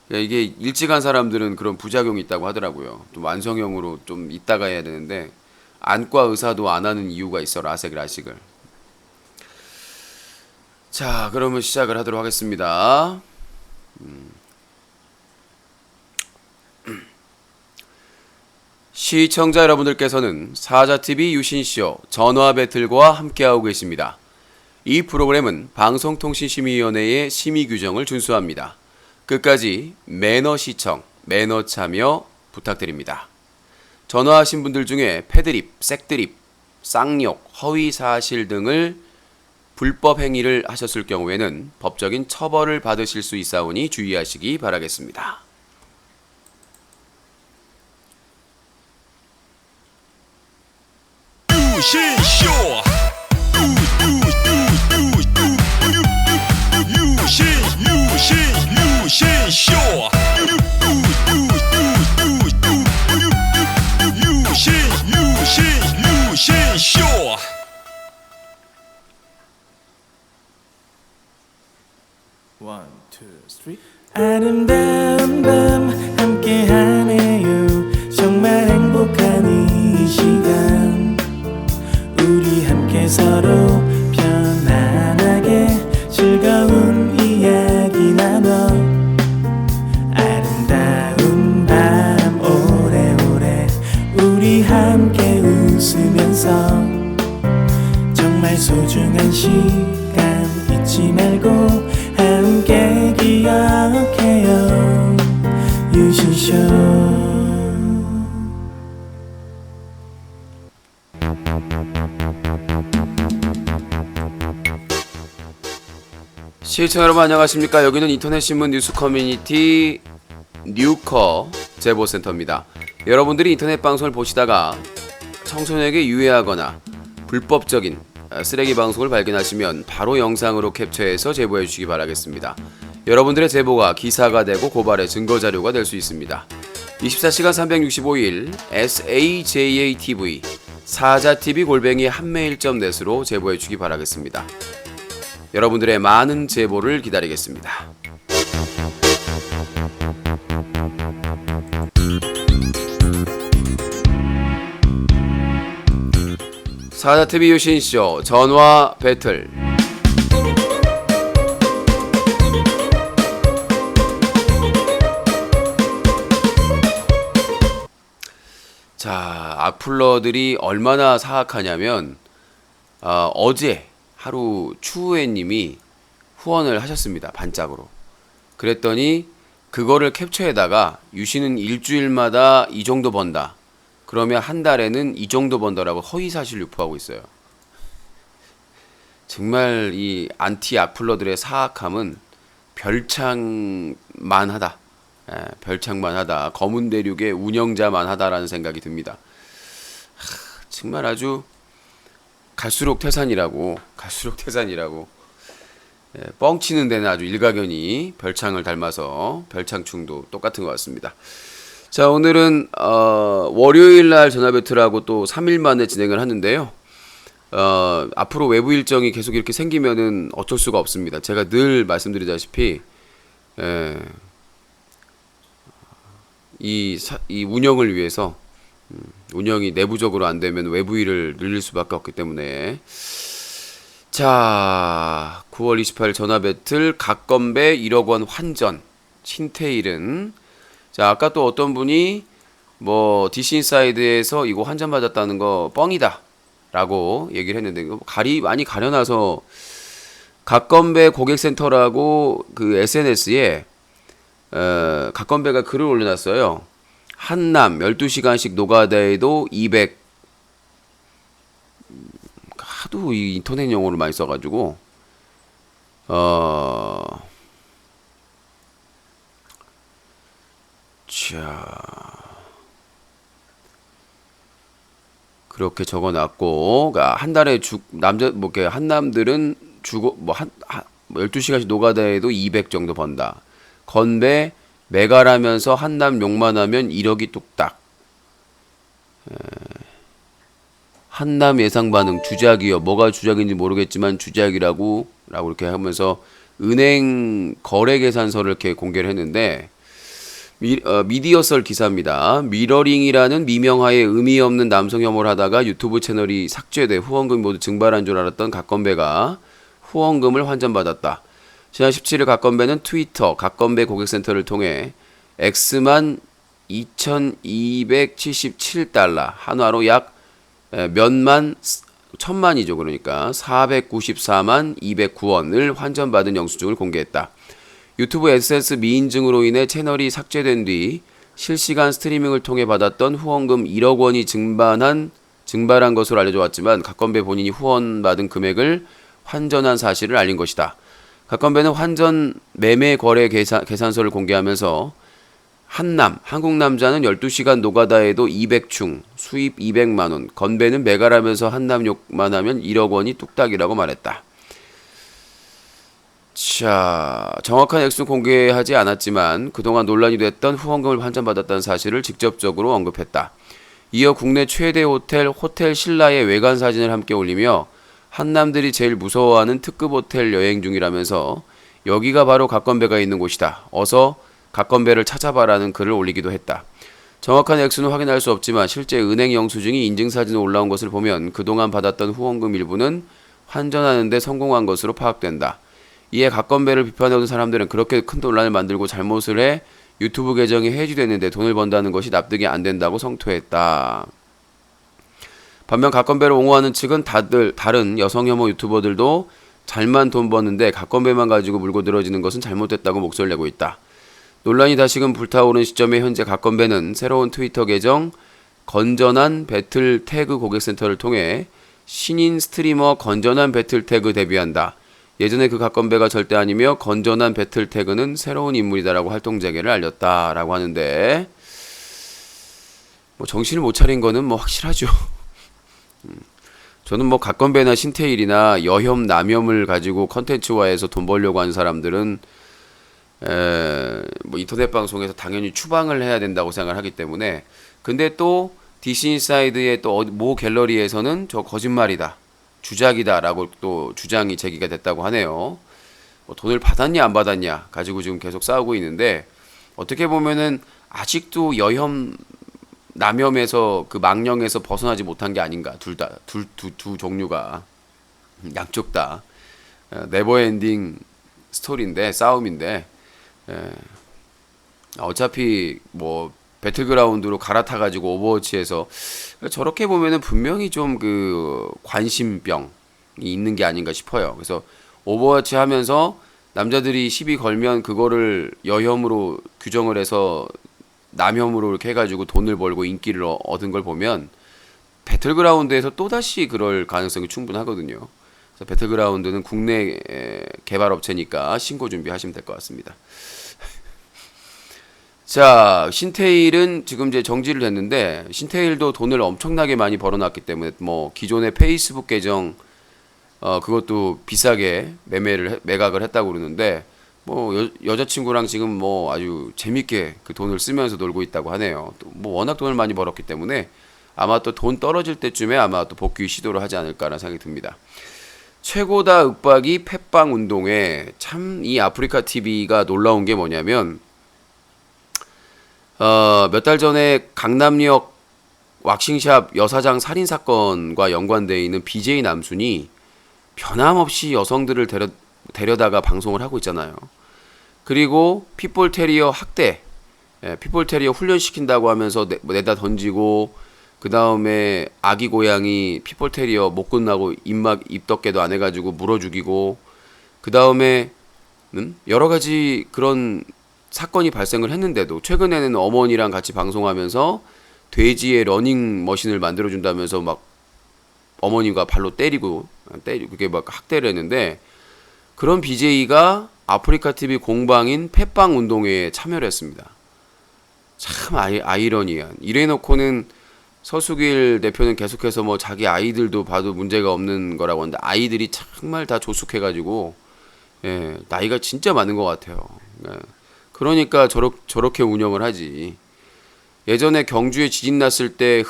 그러니까 이게 일찍 한 사람들은 그런 부작용이 있다고 하더라고요. 좀 완성형으로 좀 있다가 해야 되는데 안과 의사도 안 하는 이유가 있어. 라섹을. 자, 그러면 시작을 하도록 하겠습니다. 시청자 여러분들께서는 사자TV 유신쇼 전화 배틀과 함께하고 계십니다. 이 프로그램은 방송통신심의위원회의 심의 규정을 준수합니다. 끝까지 매너 시청, 매너 참여 부탁드립니다. 전화하신 분들 중에 패드립, 색드립, 쌍욕, 허위 사실 등을 불법 행위를 하셨을 경우에는 법적인 처벌을 받으실 수 있사오니 주의하시기 바라겠습니다. 유신쇼 유신쇼 유신쇼 One, two, three. 아름다운 밤 함께하네요. 정말 행복한 이 시간 우리 함께 서로 편안하게 즐거운 이야기 나눠 아름다운 밤 오래오래 우리 함께 웃으면서 정말 소중한 시간 잊지 말고 함께 기억해요. 유신쇼. 시청자 여러분 안녕하십니까. 여기는 인터넷신문 뉴스 커뮤니티 뉴커 제보센터입니다. 여러분들이 인터넷 방송을 보시다가 청소년에게 유해하거나 불법적인 쓰레기 방송을 발견하시면 바로 영상으로 captu해서 제보해 주시기 바라겠습니다. 여러분들의 제보가 기사가 되고 고발의 증거자료가 될 수 있습니다. 24시간 365일 SAJATV 사자TV 골뱅이 한메일.net으로 제보해 주시기 바라겠습니다. 여러분들의 많은 제보를 기다리겠습니다. 사자TV 유신쇼 전화 배틀. 자, 악플러들이 얼마나 사악하냐면 어제 하루 추후에님이 후원을 하셨습니다. 반짝으로. 그랬더니 그거를 캡처해다가 유신은 일주일마다 이 정도 번다. 그러면 한 달에는 이 정도 번다라고 허위사실 유포하고 있어요. 정말 이 안티 악플러들의 사악함은 별창만하다. 별창만하다. 검은 대륙의 운영자만하다라는 생각이 듭니다. 정말 아주 갈수록 태산이라고 뻥치는 데는 아주 일가견이 별창을 닮아서 별창충도 똑같은 것 같습니다. 자, 오늘은 월요일날 전화배틀하고 또 3일 만에 진행을 하는데요. 앞으로 외부 일정이 계속 이렇게 생기면은 어쩔 수가 없습니다. 제가 늘 말씀드리다시피 이 운영을 위해서 운영이 내부적으로 안 되면 외부 일을 늘릴 수밖에 없기 때문에. 자, 9월 28일 전화 배틀 각건배 1억 원 환전 신태일은. 자, 아까 또 어떤 분이 뭐 DC인사이드에서 이거 환전 맞았다는 거 뻥이다 라고 얘기를 했는데 이거 많이 가려놔서 각건배 고객센터라고 그 SNS에 각건배가 글을 올려놨어요. 한남 12시간씩 노가다에도 200. 하도 이 인터넷 용어를 많이 써가지고 자, 그렇게 적어놨고, 그러니까 한 달에 한남들은 주고 12시간씩 노가다에도 200 정도 번다. 건배 매갈하면서 한남 욕만 하면 1억이 뚝딱. 한남 예상 반응 주작이요. 뭐가 주작인지 모르겠지만 주작이라고 이렇게 하면서 은행 거래 계산서를 이렇게 공개를 했는데 미디어썰 기사입니다. 미러링이라는 미명하에 의미 없는 남성 혐오를 하다가 유튜브 채널이 삭제돼 후원금이 모두 증발한 줄 알았던 각건배가 후원금을 환전받았다. 지난 17일 각건배는 트위터 각건배 고객센터를 통해 X만 2,277달러, 한화로 약 몇만, 천만이죠. 그러니까 494만 209원을 환전받은 영수증을 공개했다. 유튜브 애드센스 미인증으로 인해 채널이 삭제된 뒤 실시간 스트리밍을 통해 받았던 후원금 1억 원이 증발한 것으로 알려져 왔지만 각건배 본인이 후원받은 금액을 환전한 사실을 알린 것이다. 각건배는 환전 매매 거래 계산서를 공개하면서 한국 남자는 12시간 노가다에도 200충, 수입 200만원, 건배는 매갈하면서 한남 욕만 하면 1억 원이 뚝딱이라고 말했다. 자, 정확한 액수는 공개하지 않았지만 그동안 논란이 됐던 후원금을 환전받았다는 사실을 직접적으로 언급했다. 이어 국내 최대 호텔 신라의 외관 사진을 함께 올리며 한남들이 제일 무서워하는 특급 호텔 여행 중이라면서 여기가 바로 각건배가 있는 곳이다. 어서 각건배를 찾아봐라는 글을 올리기도 했다. 정확한 액수는 확인할 수 없지만 실제 은행 영수증이 인증사진으로 올라온 것을 보면 그동안 받았던 후원금 일부는 환전하는 데 성공한 것으로 파악된다. 이에 각건배를 비판해오는 사람들은 그렇게 큰 논란을 만들고 잘못을 해 유튜브 계정이 해지됐는데 돈을 번다는 것이 납득이 안 된다고 성토했다. 반면 각건배를 옹호하는 측은 다른 여성 혐오 유튜버들도 잘만 돈 버는데 각건배만 가지고 물고 늘어지는 것은 잘못됐다고 목소리를 내고 있다. 논란이 다시금 불타오른 시점에 현재 각건배는 새로운 트위터 계정 건전한 배틀 태그 고객센터를 통해 신인 스트리머 건전한 배틀 태그 데뷔한다. 예전에 그 각건배가 절대 아니며 건전한 배틀 태그는 새로운 인물이다라고 활동 재개를 알렸다라고 하는데 뭐 정신을 못 차린 거는 뭐 확실하죠. 저는 뭐 각건배나 신태일이나 여혐 남혐을 가지고 컨텐츠화해서 돈 벌려고 하는 사람들은 뭐 인터넷 방송에서 당연히 추방을 해야 된다고 생각을 하기 때문에 근데 또 DC 인사이드의 또 모 갤러리에서는 저 거짓말이다. 주작이다 라고 또 주장이 제기가 됐다고 하네요. 뭐 돈을 받았냐 안 받았냐 가지고 지금 계속 싸우고 있는데 어떻게 보면은 아직도 여혐 남혐에서 그 망령에서 벗어나지 못한 게 아닌가. 두 종류가 양쪽 다 네버엔딩 스토리인데 싸움인데 어차피 뭐 배틀그라운드로 갈아타가지고 오버워치에서 저렇게 보면은 분명히 좀 그 관심병이 있는 게 아닌가 싶어요. 그래서 오버워치 하면서 남자들이 시비 걸면 그거를 여혐으로 규정을 해서 남혐으로 이렇게 해가지고 돈을 벌고 인기를 얻은 걸 보면 배틀그라운드에서 또다시 그럴 가능성이 충분하거든요. 그래서 배틀그라운드는 국내 개발업체니까 신고 준비하시면 될 것 같습니다. 자, 신태일은 지금 이제 정지를 했는데 신태일도 돈을 엄청나게 많이 벌어놨기 때문에 뭐 기존의 페이스북 계정 그것도 비싸게 매각을 했다고 그러는데 뭐 여자친구랑 지금 뭐 아주 재밌게 그 돈을 쓰면서 놀고 있다고 하네요. 또 뭐 워낙 돈을 많이 벌었기 때문에 아마 또 돈 떨어질 때쯤에 아마 또 복귀 시도를 하지 않을까라는 생각이 듭니다. 최고다 윽박이 펫빵 운동회 참 이 아프리카 TV가 놀라운 게 뭐냐면 몇 달 전에 강남역 왁싱샵 여사장 살인 사건과 연관되어 있는 BJ 남순이 변함없이 여성들을 데려다가 방송을 하고 있잖아요. 그리고 핏볼 테리어 학대, 핏볼 테리어 훈련시킨다고 하면서 내다 던지고 그 다음에 아기 고양이 핏볼 테리어 못 끝나고 입덕개도 안 해가지고 물어 죽이고 그 다음에 여러 가지 그런 사건이 발생을 했는데도 최근에는 어머니랑 같이 방송하면서 돼지의 러닝머신을 만들어준다면서 막 어머니가 발로 때리고 그게 막 학대를 했는데 그런 BJ가 아프리카TV 공방인 펫빵 운동회에 참여를 했습니다. 참 아이러니한. 이래놓고는 서수길 대표는 계속해서 뭐 자기 아이들도 봐도 문제가 없는 거라고 하는데 아이들이 정말 다 조숙해가지고 나이가 진짜 많은 것 같아요. 그러니까 저렇게 운영을 하지. 예전에 경주에 지진 났을 때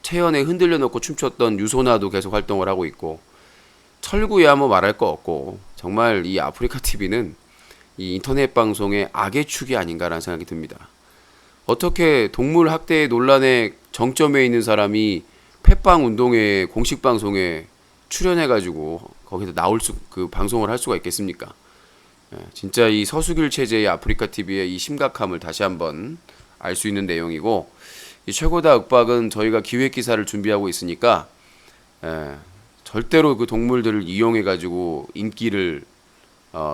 체연에 흔들려 놓고 춤췄던 유소나도 계속 활동을 하고 있고 철구야 뭐 말할 거 없고 정말 이 아프리카 TV는 이 인터넷 방송의 악의 축이 아닌가라는 생각이 듭니다. 어떻게 동물 학대 논란의 정점에 있는 사람이 펫빵 운동회 공식 방송에 출연해가지고 거기서 그 방송을 할 수가 있겠습니까? 예, 진짜 이 서수길 체제의 아프리카 TV의 이 심각함을 다시 한번 알 수 있는 내용이고, 이 최고다 윽박은 저희가 기획 기사를 준비하고 있으니까 절대로 그 동물들을 이용해가지고 인기를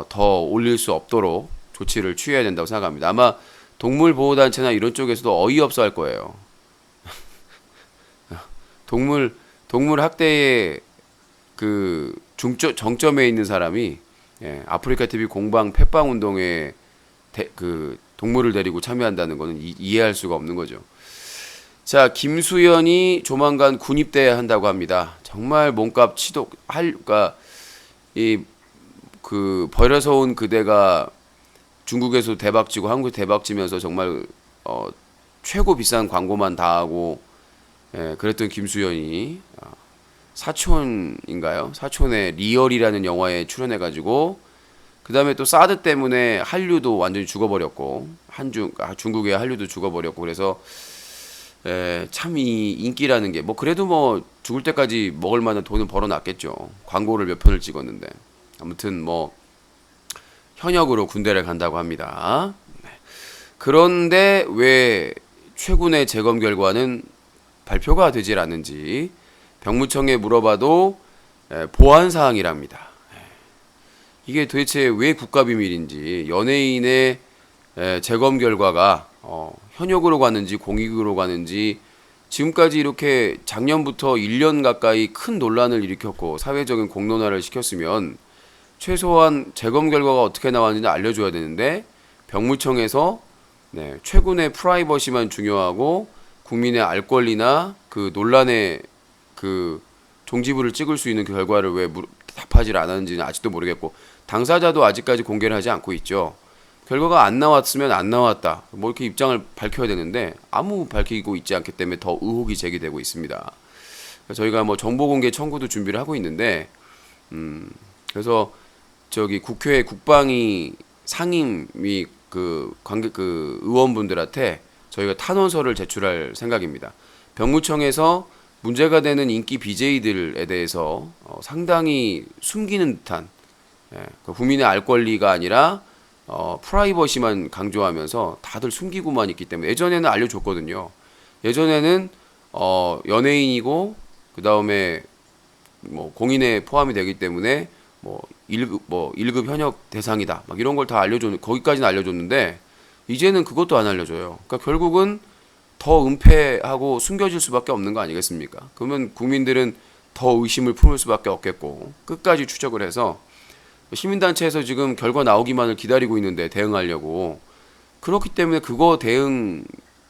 더 올릴 수 없도록 조치를 취해야 된다고 생각합니다. 아마 동물보호단체나 이런 쪽에서도 어이없어 할 거예요. 동물 학대의 그 정점에 있는 사람이 아프리카 TV 공방 펫빵 운동에 그 동물을 데리고 참여한다는 것은 이해할 수가 없는 거죠. 자, 김수현이 조만간 군입대해야 한다고 합니다. 정말 몸값 그러니까 그 버려서 온 그대가 중국에서 대박치고 한국에서 대박치면서 정말 최고 비싼 광고만 다 하고 그랬던 김수현이 사촌인가요? 사촌의 리얼이라는 영화에 출연해가지고 그 다음에 또 사드 때문에 한류도 완전히 죽어버렸고 중국의 한류도 죽어버렸고 그래서 참 이 인기라는 게 뭐 그래도 뭐 죽을 때까지 먹을 만한 돈을 벌어놨겠죠. 광고를 몇 편을 찍었는데 아무튼 뭐 현역으로 군대를 간다고 합니다. 그런데 왜 최군의 재검 결과는 발표가 되질 않는지 병무청에 물어봐도 보안 사항이랍니다. 이게 도대체 왜 국가비밀인지, 연예인의 재검 결과가 현역으로 가는지 공익으로 가는지, 지금까지 이렇게 작년부터 1년 가까이 큰 논란을 일으켰고 사회적인 공론화를 시켰으면 최소한 재검 결과가 어떻게 나왔는지 알려줘야 되는데, 병무청에서 최군의 프라이버시만 중요하고 국민의 알 권리나 그 논란의 그 종지부를 찍을 수 있는 그 결과를 왜 답하지 않았는지는 아직도 모르겠고, 당사자도 아직까지 공개를 하지 않고 있죠. 결과가 안 나왔으면 안 나왔다, 뭐 이렇게 입장을 밝혀야 되는데 아무 밝히고 있지 않기 때문에 더 의혹이 제기되고 있습니다. 저희가 뭐 정보 공개 청구도 준비를 하고 있는데, 그래서 저기 국회 국방위 상임위 그 의원분들한테 저희가 탄원서를 제출할 생각입니다. 병무청에서 문제가 되는 인기 BJ들에 대해서 상당히 숨기는 듯한, 국민의 알 권리가 아니라 프라이버시만 강조하면서 다들 숨기고만 있기 때문에, 예전에는 알려줬거든요. 예전에는 연예인이고 그 다음에 뭐 공인에 포함이 되기 때문에 뭐 1급 현역 대상이다 막 이런 걸 다 거기까지는 알려줬는데 이제는 그것도 안 알려줘요. 그러니까 결국은 더 은폐하고 숨겨질 수밖에 없는 거 아니겠습니까? 그러면 국민들은 더 의심을 품을 수밖에 없겠고, 끝까지 추적을 해서 시민단체에서 지금 결과 나오기만을 기다리고 있는데 대응하려고, 그렇기 때문에 그거 대응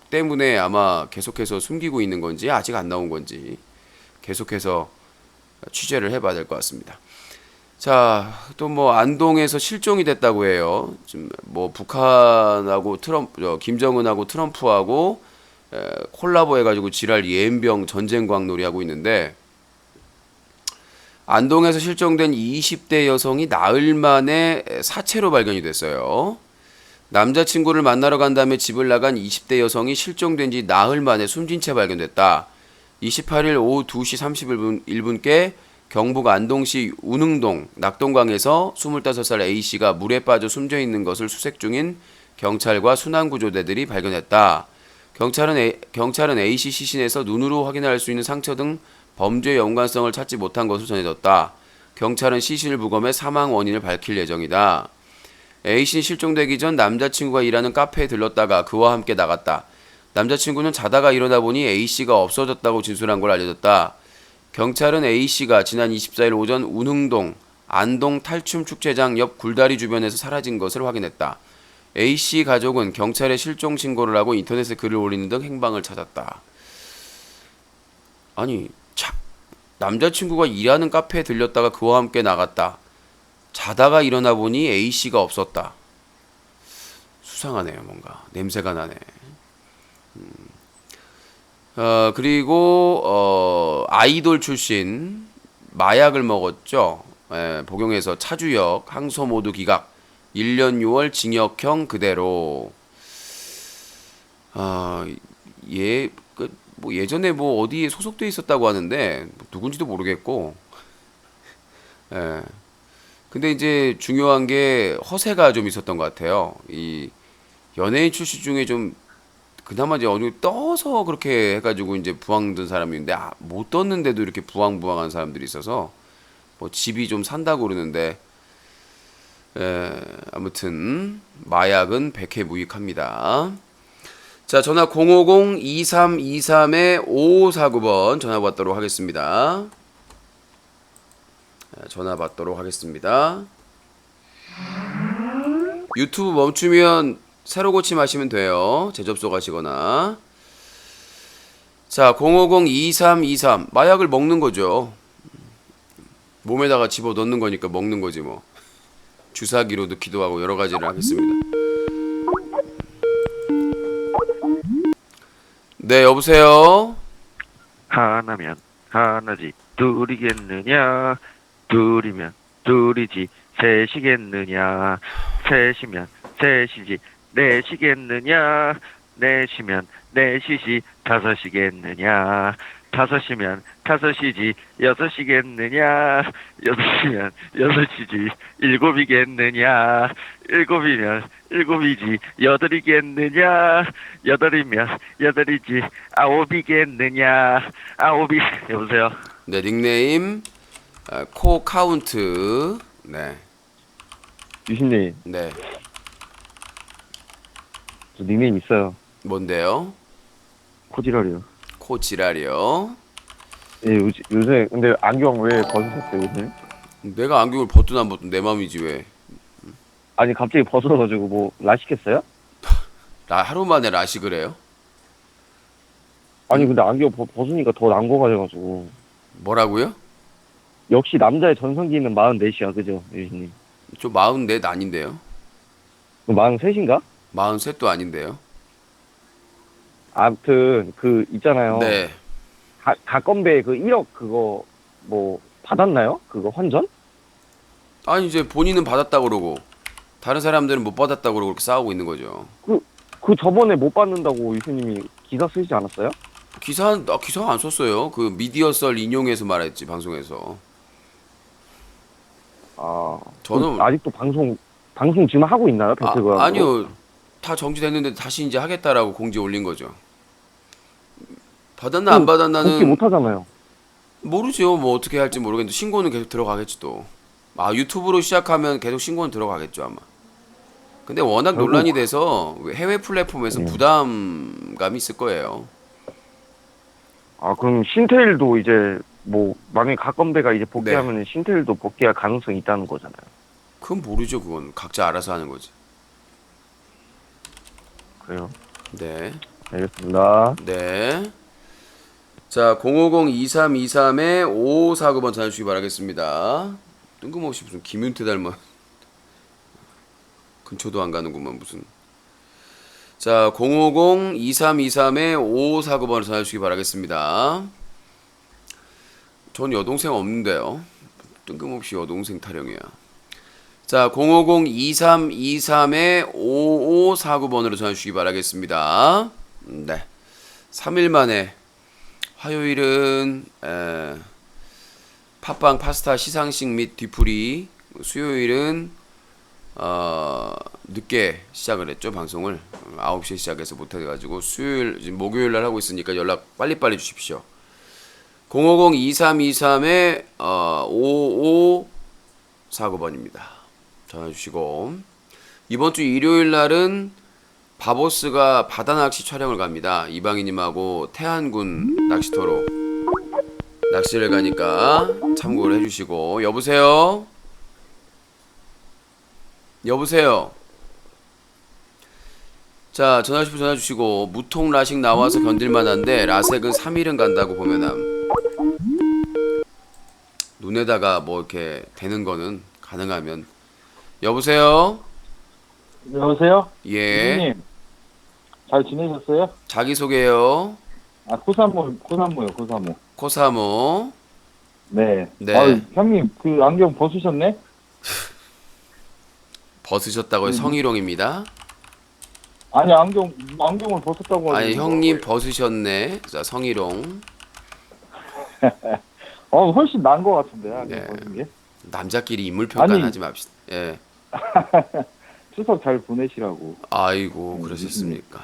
때문에 아마 계속해서 숨기고 있는 건지 아직 안 나온 건지 계속해서 취재를 해봐야 될 것 같습니다. 자, 또 뭐 안동에서 실종이 됐다고 해요. 지금 뭐 북한하고 김정은하고 트럼프하고 콜라보 해가지고 지랄 예엠병 전쟁광 놀이하고 있는데, 안동에서 실종된 20대 여성이 나흘 만에 사체로 발견이 됐어요. 남자친구를 만나러 간 다음에 집을 나간 20대 여성이 실종된 지 나흘 만에 숨진 채 발견됐다. 28일 오후 2시 31분께 경북 안동시 운흥동 낙동강에서 25살 A씨가 물에 빠져 숨져 있는 것을 수색 중인 경찰과 순환구조대들이 발견했다. 경찰은 A씨 시신에서 눈으로 확인할 수 있는 상처 등 범죄 연관성을 찾지 못한 것으로 전해졌다. 경찰은 시신을 부검해 사망 원인을 밝힐 예정이다. A씨는 실종되기 전 남자친구가 일하는 카페에 들렀다가 그와 함께 나갔다. 남자친구는 자다가 일어나 보니 A씨가 없어졌다고 진술한 걸 알려졌다. 경찰은 A씨가 지난 24일 오전 운흥동 안동 탈춤 축제장 옆 굴다리 주변에서 사라진 것을 확인했다. A씨 가족은 경찰에 실종 신고를 하고 인터넷에 글을 올리는 등 행방을 찾았다. 아니, 남자친구가 일하는 카페에 들렸다가 그와 함께 나갔다. 자다가 일어나 보니 A씨가 없었다. 수상하네요. 뭔가 냄새가 나네. 그리고 아이돌 출신 마약을 먹었죠. 복용해서 차주역 항소 모두 기각, 1년 6월 징역형 그대로. 뭐 예전에 뭐 어디에 소속돼 있었다고 하는데 뭐 누군지도 모르겠고, 예. 근데 이제 중요한 게 허세가 좀 있었던 것 같아요. 이 연예인 출신 중에 좀 그나마 이제 어느 떠서 그렇게 해가지고 이제 부황 든 사람이 있는데 못 떴는데도 이렇게 부황부황한 사람들이 있어서 뭐 집이 좀 산다고 그러는데, 아무튼 마약은 백해 무익합니다. 자, 전화 050-2323-5549번 전화 받도록 하겠습니다. 전화 받도록 하겠습니다. 유튜브 멈추면 새로 고침하시면 돼요. 재접속하시거나. 자, 050-2323 마약을 먹는 거죠. 몸에다가 집어 넣는 거니까 먹는 거지 뭐. 주사기로 넣기도 하고 여러 가지를 하겠습니다. 네, 여보세요. 하나면 하나지 둘이겠느냐 둘이면 둘이지 셋이겠느냐 셋이면 셋이지 넷이겠느냐 넷이면 넷이지 다섯이겠느냐 다섯이면 다섯이지 여섯이겠느냐 여섯이면 여섯이지 일곱이겠느냐 일곱이면 일곱이지 여덟이겠느냐 여덟이면 여덟이지 아홉이겠느냐 아홉이 여보세요. 네, 닉네임 코 카운트. 네. 유신님 네. 저 닉네임 있어요. 뭔데요? 코지랄이요. 코 지랄이요. 예 요새 근데 안경 왜 벗으셨어요 요새? 내가 안경을 벗든 안 벗든 내 맘이지 왜. 아니 갑자기 벗어가지고 뭐 라식했어요? 나 하루 만에 라식을 해요? 아니 근데 안경 벗으니까 더 난 거 같아가지고. 뭐라고요? 역시 남자의 전성기는 44이야 그죠 유신님? 좀 44 아닌데요? 43인가? 43도 아닌데요? 아무튼 그 있잖아요. 네. 가건배 그 1억 그거 뭐 받았나요? 그거 환전? 아니 이제 본인은 받았다 그러고 다른 사람들은 못 받았다 그러고 그렇게 싸우고 있는 거죠. 그 저번에 못 받는다고 유수님이 기사 쓰지 않았어요? 기사 안 썼어요. 그 미디어 썰 인용해서 말했지 방송에서. 아 저는 아직도 방송 지금 하고 있나요? 배틀그라운드? 아니요. 다 정지됐는데 다시 이제 하겠다라고 공지 올린 거죠. 받았나 안 복귀 받았나는 못 하잖아요. 모르죠. 뭐 어떻게 할지 모르겠는데 신고는 계속 들어가겠지 또. 유튜브로 시작하면 계속 신고는 들어가겠죠 아마. 근데 워낙 결국- 논란이 돼서 해외 플랫폼에서 부담감이 있을 거예요. 아 그럼 신테일도 이제 뭐 만약에 가건배가 이제 복귀하면 신테일도 복귀할 가능성이 있다는 거잖아요. 그건 모르죠. 그건 각자 알아서 하는 거지. 그래요. 네. 알겠습니다. 네. 자, 050-2323-5549번 전화 주시기 바라겠습니다. 뜬금없이 무슨 김윤태 닮아. 근처도 안 가는구만 무슨. 자, 050-2323-5549번으로 전화 주시기 바라겠습니다. 전 여동생 없는데요. 뜬금없이 여동생 타령이야. 자, 050-2323-5549번으로 전화 주시기 바라겠습니다. 네. 3일 만에 화요일은 팥빵 파스타 시상식 및 뒤풀이, 수요일은 늦게 시작을 했죠. 방송을 9시에 시작해서 못해가지고 수요일 지금 목요일날 하고 있으니까 연락 빨리빨리 주십시오. 050-2323-5549번입니다 전화 주시고, 이번 주 일요일날은 바보스가 바다낚시 촬영을 갑니다. 이방희님하고 태안군 낚시터로 낚시를 가니까 참고를 해주시고. 여보세요? 여보세요? 자, 전화 주시고. 무통 라식 나와서 견딜만한데 라섹은 3일은 간다고 보면함. 눈에다가 뭐 이렇게 되는 거는 가능하면. 여보세요? 여보세요? 예. 선생님, 잘 지내셨어요? 자기소개요. 코사모요, 코사모. 코사모. 네. 네. 아유, 형님, 그 안경 벗으셨네? 벗으셨다고요? 성희롱입니다. 아니 안경을 벗었다고 아니 하시는 형님 거예요. 벗으셨네. 자 성희롱. 훨씬 나은 것 같은데 안경 네. 벗은 게. 남자끼리 인물 평가는 아니. 하지 맙시다. 예. 추석 잘 보내시라고. 아이고 그러셨습니까?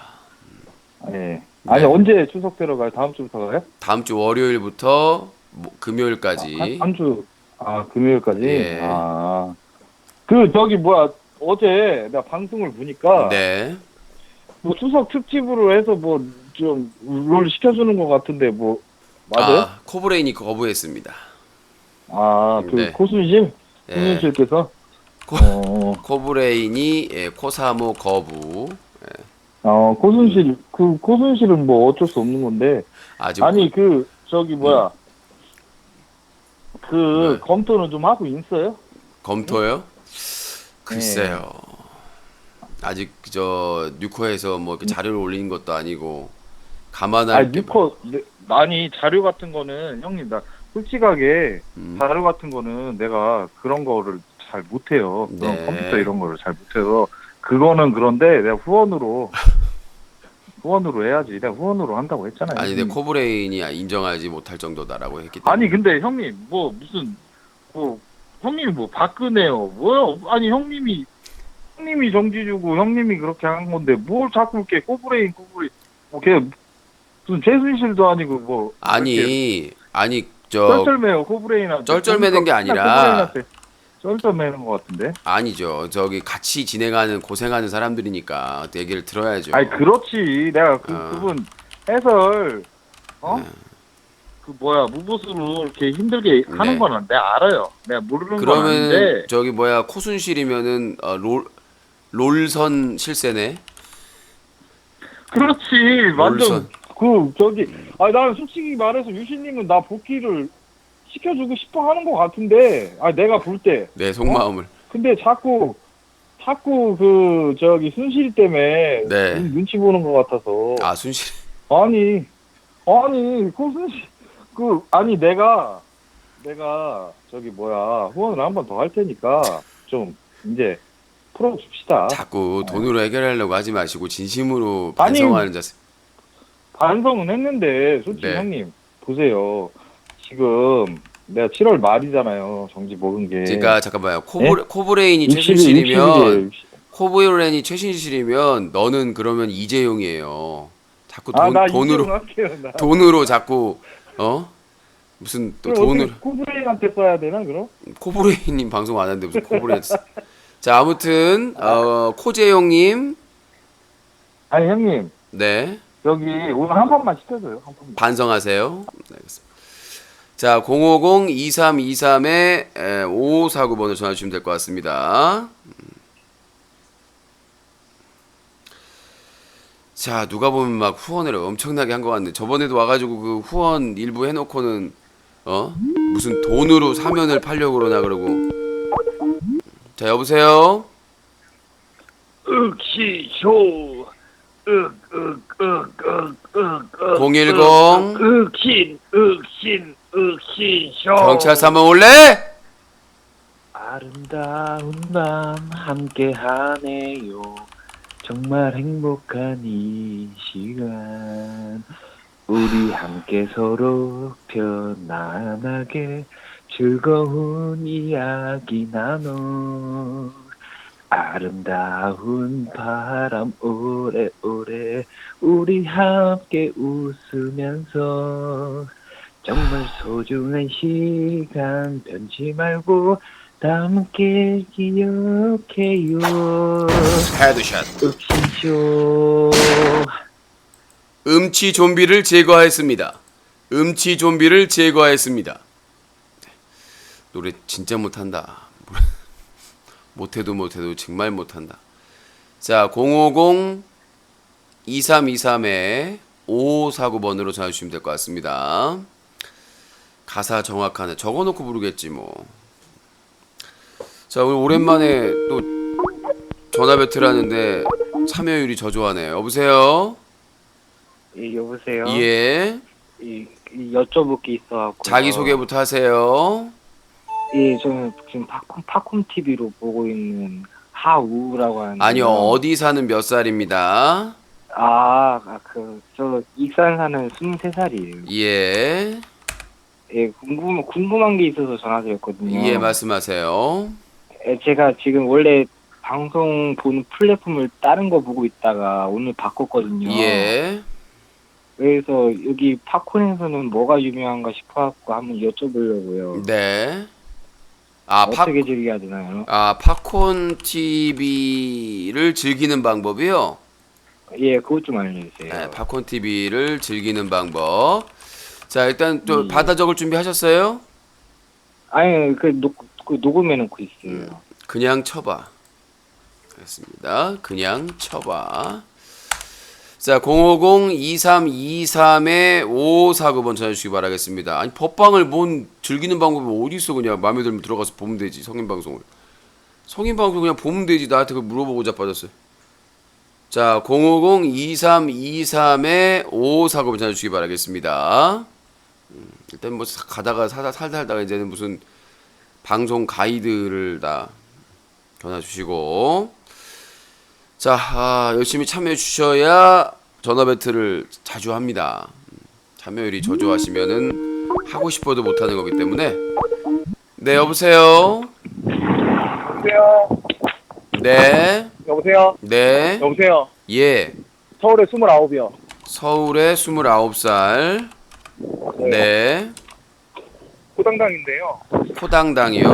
예. 아니 네. 언제 추석 들어가요? 다음 주부터 가요? 다음 주 월요일부터 금요일까지. 한 주. 금요일까지. 예. 그 저기 뭐야 어제 내가 방송을 보니까 네. 뭐 추석 특집으로 해서 뭐 좀 롤 시켜주는 것 같은데 뭐 맞아요? 아, 코브레인이 거부했습니다. 그 네. 코순실 예. 코순실께서 코브레인이 예, 코사모 거부. 코순실 그 코순실은 뭐 어쩔 수 없는 건데 아직 아니 그 저기 뭐야 그 네. 검토는 좀 하고 있어요? 검토요? 글쎄요. 아직 저 뉴코에서 뭐 이렇게 자료를 올리는 것도 아니고 감안할 게 아니 자료 같은 거는 형님 나 솔직하게 자료 같은 거는 내가 그런 거를 잘 못해요. 그런 네. 컴퓨터 이런 거를 잘 못해서 그거는 그런데 내가 후원으로 해야지. 내가 후원으로 한다고 했잖아요. 아니, 근데 코브레인이 인정하지 못할 정도다라고 했기 때문에. 아니 근데 형님 뭐 무슨 뭐 형님이 뭐 박근혜요 뭐요? 아니 형님이 정지 주고 형님이 그렇게 한 건데 뭘 자꾸 이렇게 코브레인 뭐걔 무슨 최순실도 아니고 뭐 아니 저 쩔쩔매요 코브레인한테 쩔쩔매는 게 아니라 코브레인한테 쩔쩔매는 것 같은데. 아니죠. 저기 같이 진행하는 고생하는 사람들이니까 얘기를 들어야죠. 아니 그렇지 내가 그분 해설 그 뭐야 무보수로 이렇게 힘들게 하는 네. 거는 내가 알아요. 내가 모르는 건 그러면 아닌데. 저기 뭐야 코순실이면은 롤선 실세네. 그렇지 완전 롤선. 그 저기 나는 솔직히 말해서 유신님은 나 복귀를 시켜주고 싶어 하는 것 같은데 내가 볼 때 네 속마음을. 근데 자꾸 그 저기 순실 때문에 네. 눈치 보는 것 같아서 아 순실. 아니 그 순실 내가 저기 뭐야 후원을 한 번 더 할 테니까 좀 이제 풀어줍시다. 자꾸 돈으로 해결하려고 하지 마시고 진심으로 아니, 반성하는 자세. 반성은 했는데 솔직히 네. 형님 보세요. 지금 내가 7월 말이잖아요. 정지 먹은 게. 그러니까 잠깐만요. 네? 코브레인이 60일, 최순실이면 60일. 코브레인이 최순실이면 너는 그러면 이재용이에요. 자꾸 나 돈으로 이재용 할게요. 나. 돈으로 자꾸 무슨 또 그럼 돈을 어떻게 코브레인한테 써야 되나 그럼? 코브레인님 방송 안 하는데 무슨 코브레인. 자 아무튼 코재용님 아니 형님 네 여기 오늘 한 번만 시켜줘요. 한 번만. 반성하세요. 네, 알겠습니다. 자 050-2323에 5549번으로 전화 주시면 될 것 같습니다. 자 누가 보면 막 후원을 엄청나게 한 것 같네. 저번에도 와가지고 그 후원 일부 해놓고는 무슨 돈으로 사면을 팔려고 그러나 그러고. 자 여보세요. 윽시쇼 010 윽신쇼 경찰서 한번 올래? 아름다운 밤 함께하네요. 정말 행복한 이 시간 우리 함께 서로 편안하게 즐거운 이야기 나눠 아름다운 바람 오래오래 우리 함께 웃으면서 정말 소중한 시간 변치 말고 함께 기억해요. 헤드샷. 윽신쇼 음치 좀비를 제거했습니다. 음치 좀비를 제거했습니다. 노래 진짜 못한다. 못해도 정말 못한다. 자 050-2323에 5549번으로 전화 주시면 될 것 같습니다. 가사 정확하네. 적어놓고 부르겠지 뭐. 자 오늘 오랜만에 또 전화 배틀하는데 참여율이 저조하네요. 여보세요? 예, 여보세요? 예. 여쭤볼 게 있어갖고 자기소개부터 하세요. 예, 저는 지금 팝콘 TV로 보고 있는 하우라고 하는데. 아니요, 어디 사는 몇 살입니다. 저 익산 사는 23살이에요. 예, 예, 궁금한 게 있어서 전화드렸거든요. 예, 말씀하세요. 예, 제가 지금 원래 방송 보는 플랫폼을 다른 거 보고 있다가 오늘 바꿨거든요. 예, 그래서 여기 팝콘에서는 뭐가 유명한가 싶어갖고 한번 여쭤보려고요. 네. 어떻게 즐겨야 되나요? 팝콘 TV를 즐기는 방법이요? 예, 그것 좀 알려주세요. 네, 팝콘 TV를 즐기는 방법. 자, 일단 또 받아 적을 준비하셨어요? 아니, 녹음해놓고 있어요. 그냥 쳐봐. 그렇습니다. 그냥 쳐봐. 자, 050-2323-5549번 전해주시기 바라겠습니다. 아니, 법방을 뭔 즐기는 방법이 어디 있어. 그냥 마음에 들면 들어가서 보면 되지. 성인방송을. 성인방송 그냥 보면 되지. 나한테 그걸 물어보고 자빠졌어요. 자, 050-2323-5549번 전해주시기 바라겠습니다. 일단 뭐 가다가 살다가 이제는 무슨 방송 가이드를 다 전화 주시고, 자, 열심히 참여해 주셔야 전화 배틀을 자주 합니다. 참여율이 저조하시면은 하고 싶어도 못하는 거기 때문에. 네, 여보세요. 여보세요. 네, 여보세요. 네, 여보세요. 예. 서울에 29이요. 서울에 29살. 네. 고당당인데요. 포당당이요.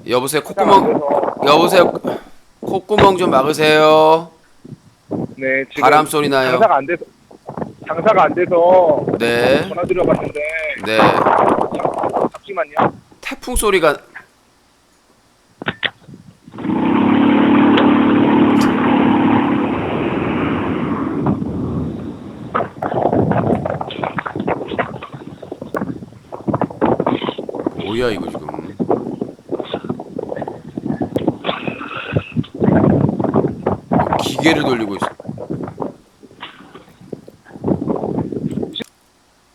여보세요. 여보세요. 콧구멍 좀 막으세요. 네, 지금 바람 소리 나요. 장사가 안 돼서 네. 전화 드려봤는데 네. 잠시만요. 태풍 소리가. 뭐야 이거 지금. 기계를 돌리고 있어.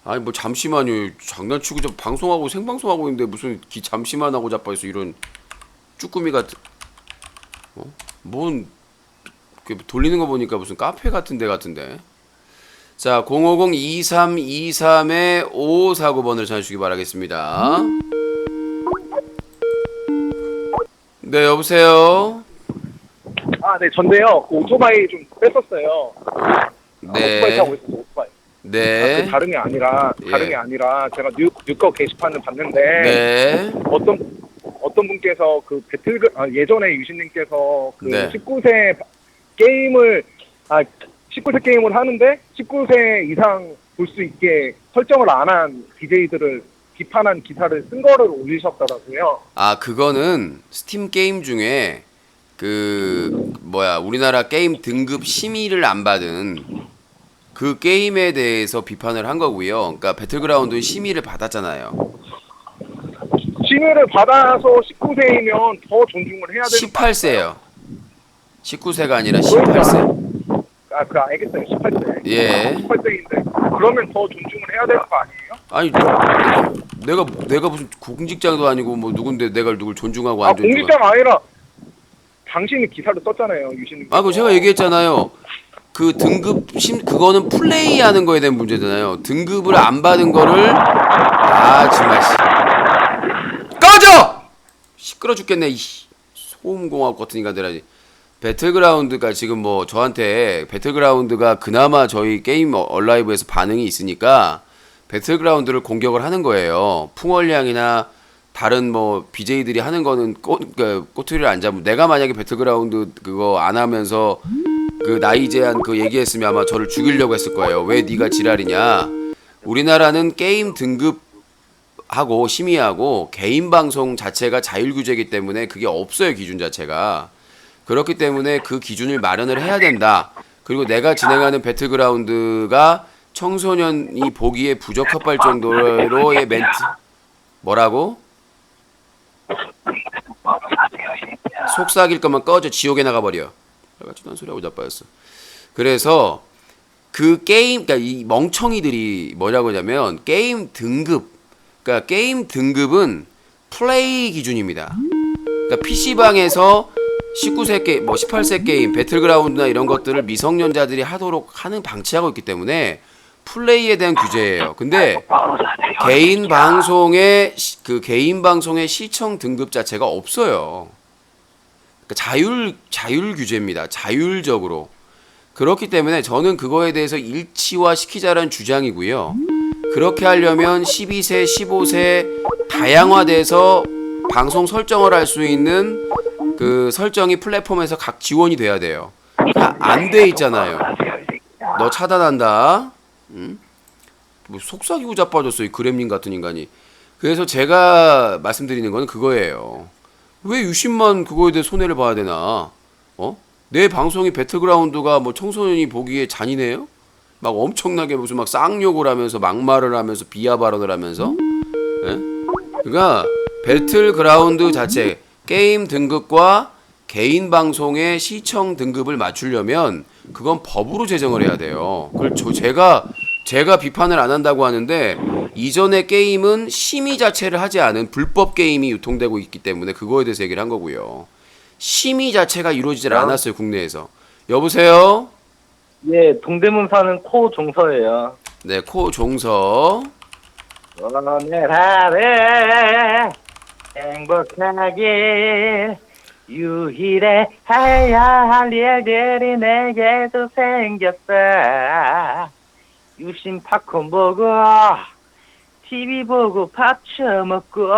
아니 뭐 잠시만요. 장난치고 저 방송하고 생방송하고 있는데 무슨 잠시만 하고 자빠졌어. 이런 쭈꾸미 같은. 뭔 돌리는 거 보니까 무슨 카페 같은 데 같은데. 자, 050-2323-5549번을 전해주시기 바라겠습니다. 네, 여보세요. 네, 전데요. 그 오토바이 좀 뺐었어요. 오토바이 네. 타고 있었어, 오토바이. 네. 다름이 아니라 제가 뉴거 게시판을 봤는데 네. 어떤 분께서 그 예전에 유신님께서 그 네. 19세 게임을 하는데 19세 이상 볼 수 있게 설정을 안 한 BJ들을 비판한 기사를 쓴 거를 올리셨더라고요. 그거는 스팀 게임 중에 우리나라 게임 등급 심의를 안 받은 그 게임에 대해서 비판을 한 거고요. 그러니까 배틀그라운드 심의를 받았잖아요. 심의를 받아서 19세이면 더 존중을 해야 되는 18세예요. 19세가 아니라 18세. 알겠어요. 18세. 예. 18세인데 그러면 더 존중을 해야 되는 거 아니에요? 아니 내가 무슨 공직자도 아니고 뭐 누군데 내가 누굴 존중하고 안 존중하고. 공직자가 아니라 당신이 기사를 썼잖아요, 유신님. 그거 제가 얘기했잖아요. 그 그거는 플레이하는 거에 대한 문제잖아요. 등급을 안 받은 거를 정말 꺼져! 시끄러 죽겠네. 이 소음공학 같은 인간들아니. 배틀그라운드가 지금 뭐 저한테 배틀그라운드가 그나마 저희 게임 얼라이브에서 반응이 있으니까 배틀그라운드를 공격을 하는 거예요. 풍월량이나 다른 뭐 BJ들이 하는 거는 꼬투리를 안 잡으면, 내가 만약에 배틀그라운드 그거 안 하면서 그 나이 제한 그 얘기했으면 아마 저를 죽이려고 했을 거예요. 왜 네가 지랄이냐. 우리나라는 게임 등급하고 심의하고 개인 방송 자체가 자율규제이기 때문에 그게 없어요. 기준 자체가. 그렇기 때문에 그 기준을 마련을 해야 된다. 그리고 내가 진행하는 배틀그라운드가 청소년이 보기에 부적합할 정도로의 멘트. 뭐라고? 속삭일 거면 꺼져. 지옥에 나가버려. 같지도 않은 소리하고 자빠졌어. 그래서 그 게임, 그러니까 이 멍청이들이 뭐라고 하냐면 게임 등급, 그러니까 게임 등급은 플레이 기준입니다. 그러니까 그러니까 PC방에서 19세 게임, 뭐 18세 게임, 배틀그라운드나 이런 것들을 미성년자들이 하도록 하는 방치하고 있기 때문에 플레이에 대한 규제예요. 근데 개인 방송의 개인 방송의 시청 등급 자체가 없어요. 그러니까 자율 규제입니다. 자율적으로. 그렇기 때문에 저는 그거에 대해서 일치화 시키자라는 주장이고요. 그렇게 하려면 12세, 15세 다양화돼서 방송 설정을 할 수 있는 그 설정이 플랫폼에서 각 지원이 돼야 돼요. 안 돼 있잖아요. 너 차단한다. 응? 뭐 속삭이고 자빠졌어 이 그렘린 같은 인간이. 그래서 제가 말씀드리는 건 그거예요. 왜 유심만 그거에 대해 손해를 봐야 되나? 내 방송이 배틀그라운드가 뭐 청소년이 보기에 잔인해요? 막 엄청나게 무슨 막 쌍욕을 하면서 막말을 하면서 비하 발언을 하면서. 예? 그러니까 배틀그라운드 자체 게임 등급과 개인 방송의 시청 등급을 맞추려면 그건 법으로 제정을 해야 돼요. 그걸 제가 비판을 안 한다고 하는데 이전의 게임은 심의 자체를 하지 않은 불법 게임이 유통되고 있기 때문에 그거에 대해서 얘기를 한 거고요. 심의 자체가 이루어지질 않았어요, 국내에서. 여보세요? 예, 동대문 사는 코종서예요. 네, 코종서. 오늘 하루 행복하게 유일해 해야 할 일들이 내게도 생겼어. 유심 팝콘 보고 TV 보고 밥 처먹고.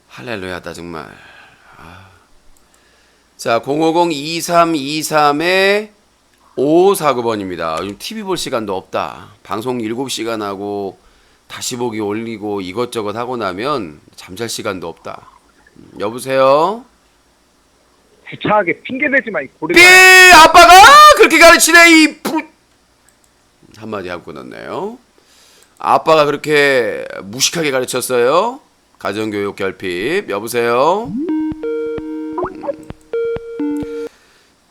할렐루야다 정말. 자, 050-2323에 5549번입니다. 요즘 TV 볼 시간도 없다. 방송 7시간 하고 다시 보기 올리고 이것저것 하고 나면 잠잘 시간도 없다. 여보세요? 주차하게 핑계대지 마, 이 고리. 삐! 아빠가 그렇게 가르치네 이 한마디 하고 끊었네요. 아빠가 그렇게 무식하게 가르쳤어요. 가정교육 결핍. 여보세요?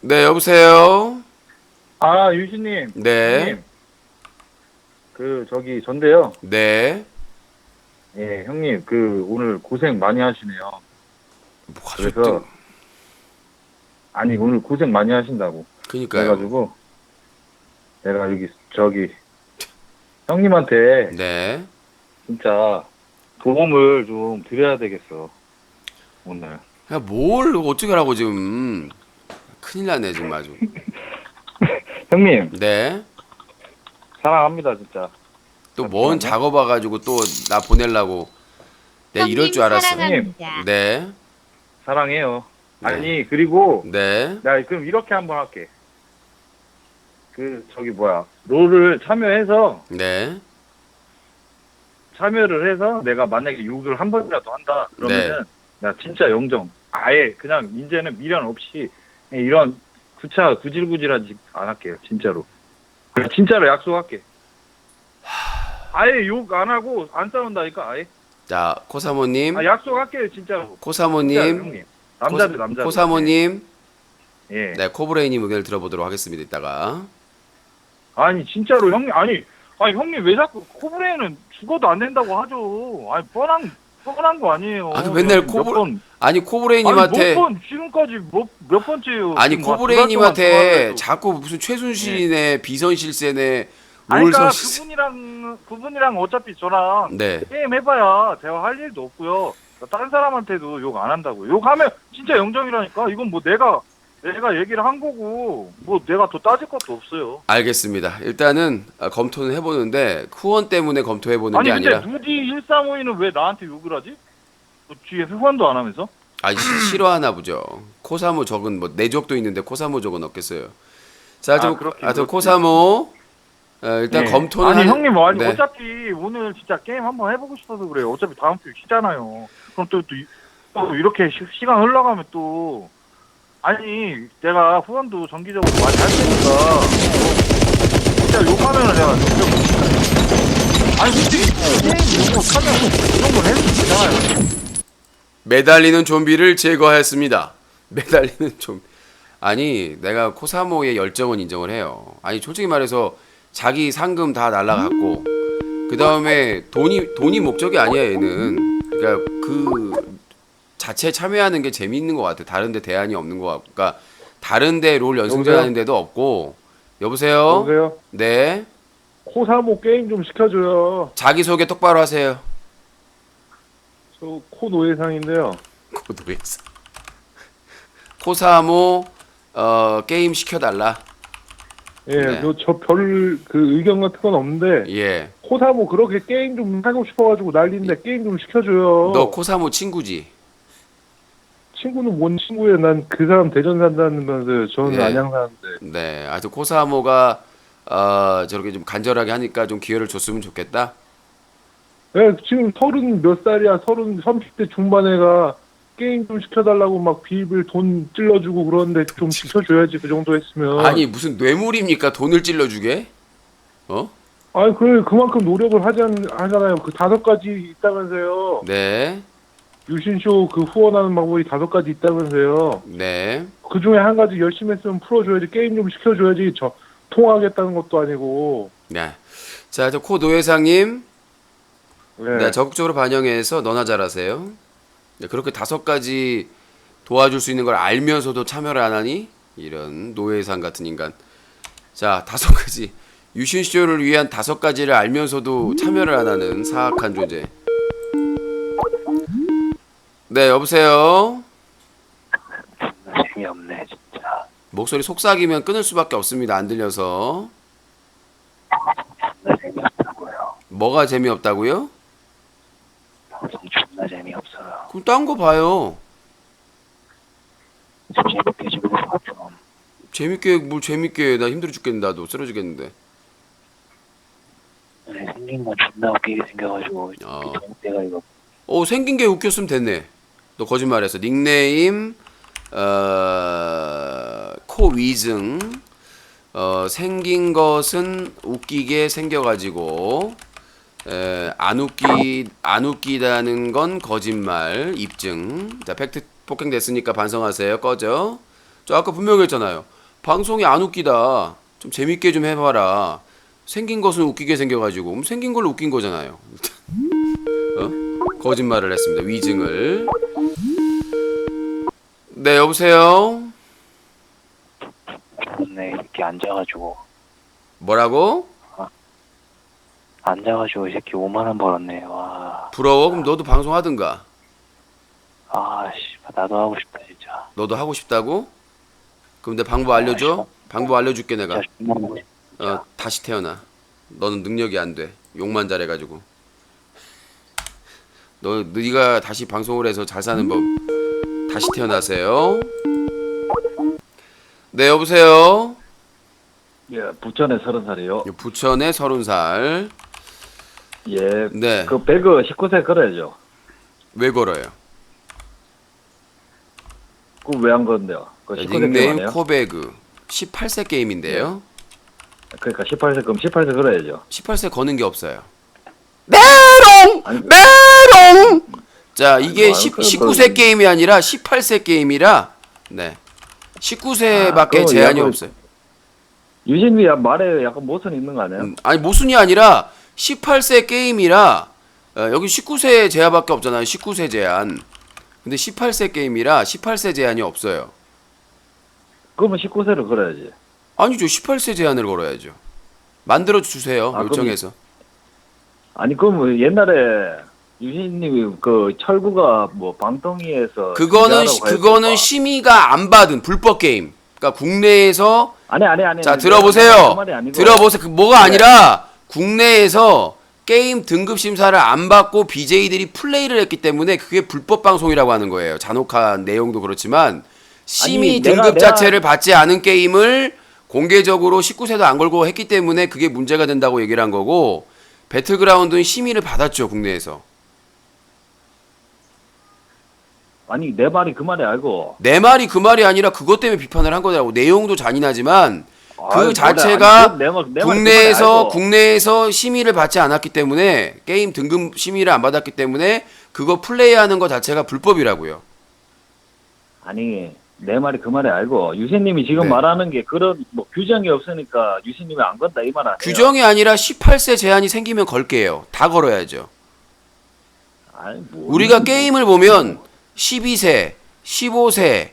네, 여보세요? 아, 유신님. 네. 형님. 저기 전데요. 네. 예, 형님, 오늘 고생 많이 하시네요. 뭐가 그래서, 좋든. 아니, 오늘 고생 많이 하신다고. 그니까요. 그래가지고, 내가 저기, 형님한테 네. 진짜 도움을 좀 드려야 되겠어, 오늘. 야, 뭘 어떻게 하라고 지금. 큰일 났네 지금 아주. 형님, 네. 사랑합니다, 진짜. 또 뭔 작업 와가지고 또 나 보내려고. 내가 이럴 줄 알았어. 사랑합니다. 네. 사랑해요. 네. 아니, 그리고, 네. 나 그럼 이렇게 한번 할게. 롤을 참여해서, 네. 참여를 해서 내가 만약에 욕을 한 번이라도 한다 그러면은 나 진짜 영정 아예 그냥 이제는 미련 없이 이런 구질구질하지 안 할게요 진짜로. 진짜로 약속할게. 아예 욕 안 하고 안 싸운다니까 아예. 자, 코사모님. 약속할게요 진짜로. 진짜로, 코사모님. 형님. 남자들. 코사모님. 예. 네, 코브레이님 의견을 들어보도록 하겠습니다. 이따가. 아니 진짜로 형님 아니 형님 왜 자꾸 코브레이는 죽어도 안 된다고 하죠. 아니 뻔한 거 아니에요. 아니 맨날 아니 코브레이님한테 몇 번 지금까지 몇 번째요. 아니 지금 코브레이님한테 자꾸 무슨 최순실이네 비선실세네 그러니까 롤설 그분이랑 어차피 저랑 네. 게임 해봐야 대화할 일도 없고요. 다른 사람한테도 욕 안 한다고. 욕하면 진짜 영정이라니까. 이건 뭐 내가 얘기를 한 거고 뭐 내가 더 따질 것도 없어요. 알겠습니다. 일단은 검토는 해보는데 후원 때문에 검토해보는 게 아니라 근데 누디 1352는 왜 나한테 욕을 하지? 뒤에 후원도 안 하면서? 아니 싫어하나 보죠. 코사모 적은 뭐 내적도 있는데 코사모 적은 없겠어요. 자, 좀 그렇긴 코사모 일단 네. 검토는 아니 형님 네. 어차피 오늘 진짜 게임 한번 해보고 싶어서 그래요. 어차피 다음 주 쉬잖아요. 그럼 또 이렇게 시간 흘러가면 또 아니 내가 후원도 정기적으로 많이 할 테니까 진짜 욕하면은 내가 진짜 아니 솔직히 게임 욕하면 이 정도는 해도 되잖아요. 매달리는 좀비를 제거하였습니다. 매달리는 좀 아니 내가 코사모의 열정은 인정을 해요. 아니 솔직히 말해서 자기 상금 다 날라갔고 그 다음에 돈이 목적이 아니야 얘는. 그러니까 그 자체 참여하는 게 재미있는 것 같아. 다른데 대안이 없는 것 같고, 그러니까 다른데 롤 연승전 여보세요? 하는 데도 없고. 여보세요? 여보세요? 네. 코사모 게임 좀 시켜줘요. 자기 소개 똑바로 하세요. 저 코노예상인데요. 고도에서. 코사모 게임 시켜달라. 예, 네. 저 별 그 의견 같은 건 없는데 예. 코사모 그렇게 게임 좀 하고 싶어가지고 난리인데 게임 좀 시켜줘요. 너 코사모 친구지? 친구는 뭔 친구예요? 난 그 사람 대전 산다면서요. 저는 예. 안양 사는데. 네. 하여튼 코사모가 저렇게 좀 간절하게 하니까 좀 기회를 줬으면 좋겠다. 예, 지금 30 몇 살이야? 30대 중반애가 게임 좀 시켜달라고 막 비빌 돈 찔러주고 그러는데 좀 시켜줘야지 그 정도 했으면. 아니 무슨 뇌물입니까? 돈을 찔러주게? 어? 아니 그만큼 노력을 하잖아요. 그 5가지 있다면서요. 네. 유신쇼 그 후원하는 방법이 5가지 있다면서요. 네. 그 중에 한 가지 열심히 했으면 풀어줘야지. 게임 좀 시켜줘야지. 저 통화하겠다는 것도 아니고. 네. 자, 저 코노회상님, 네. 네, 적극적으로 반영해서 너나 잘하세요. 네, 그렇게 5가지 도와줄 수 있는 걸 알면서도 참여를 안 하니? 이런 노회상 같은 인간. 자, 5가지. 유신쇼를 위한 5가지를 알면서도 참여를 안 하는 사악한 존재. 네, 여보세요? 재미없네 진짜. 목소리 속삭이면 끊을 수밖에 없습니다. 안 들려서. 존나 재미없다고요. 뭐가 재미없다고요? 방송 존나 재미없어요. 그럼 딴 거 봐요. 좀 재밌게 좀 해봐 좀. 재밌게 뭘 재밌게 해. 나 힘들어 죽겠는데 나도 쓰러지겠는데. 네, 생긴 건 존나 웃기게 생겨가지고 내가 이거 생긴 게 웃겼으면 됐네. 너 거짓말했어. 닉네임 코위증 생긴 것은 웃기게 생겨가지고 안 웃기다는 건 거짓말 입증. 자, 팩트 폭행됐으니까 반성하세요. 꺼져. 저 아까 분명히 했잖아요. 방송이 안 웃기다. 좀 재밌게 좀 해봐라. 생긴 것은 웃기게 생겨가지고 생긴 걸로 웃긴 거잖아요. 거짓말을 했습니다. 위증을. 네, 여보세요? 좋네 이렇게 앉아가지고 뭐라고? 앉아가지고 이 새끼 5만 원 벌었네. 와. 부러워? 그럼 너도 방송하든가. 아씨 나도 하고 싶다 진짜. 너도 하고 싶다고? 그럼 내 방법 알려줘? 방법 알려줄게 내가. 진짜 존나 하고 싶다. 다시 태어나. 너는 능력이 안 돼. 욕만 잘해가지고. 네가 다시 방송을 해서 잘 사는 법. 다시 태어나세요. 네, 여보세요? 예, 부천에 30살이요. 부천에 30살. 예, 네. 그 배그 19세 걸어야죠. 왜 걸어요? 그 왜 안 그런데요? 그 19세 게임 닉네임 아니에요? 코베그. 18세 게임인데요. 그러니까 18세 그럼 18세 걸어야죠. 18세 거는 게 없어요. 메롱! 아니, 메롱! 자, 이게 아니, 19세 게임이 아니라 18세 게임이라, 네. 19세밖에 그럼 제한이 약간 없어요. 유진이 말에 약간 모순이 있는 거 아니에요? 아니, 모순이 아니라 18세 게임이라, 여기 19세 제한밖에 없잖아요. 19세 제한. 근데 18세 게임이라 18세 제한이 없어요. 그러면 19세를 걸어야지. 아니죠. 18세 제한을 걸어야죠. 만들어 주세요. 그럼 요청해서. 아니 그럼 옛날에 유진님이 그 철구가 뭐 방통위에서 그거는 심의가 안 받은 불법 게임. 그러니까 국내에서 아니 자, 그 들어보세요. 말이 아니고. 들어보세요. 뭐가 네. 아니라 국내에서 게임 등급 심사를 안 받고 BJ들이 플레이를 했기 때문에 그게 불법 방송이라고 하는 거예요. 잔혹한 내용도 그렇지만 심의 아니, 등급 내가- 자체를 받지 않은 게임을 공개적으로 19세도 안 걸고 했기 때문에 그게 문제가 된다고 얘기를 한 거고, 배틀그라운드는 심의를 받았죠, 국내에서. 아니 내 말이 그 말이 알고. 내 말이 그 말이 아니라 그것 때문에 비판을 한 거더라고. 내용도 잔인하지만 그 아유, 자체가 아니, 내 말이 그 말이 알고. 국내에서 심의를 받지 않았기 때문에, 게임 등급 심의를 안 받았기 때문에 그거 플레이하는 거 자체가 불법이라고요. 아니 내 말이 그 말이 알고 유신님이 지금 네. 말하는 게 그런 뭐 규정이 없으니까 유신님이 안 건다 이 말 아니에요? 규정이 아니라 18세 제한이 생기면 걸게요. 다 걸어야죠. 아니, 뭐, 우리가 게임을 보면 12세, 15세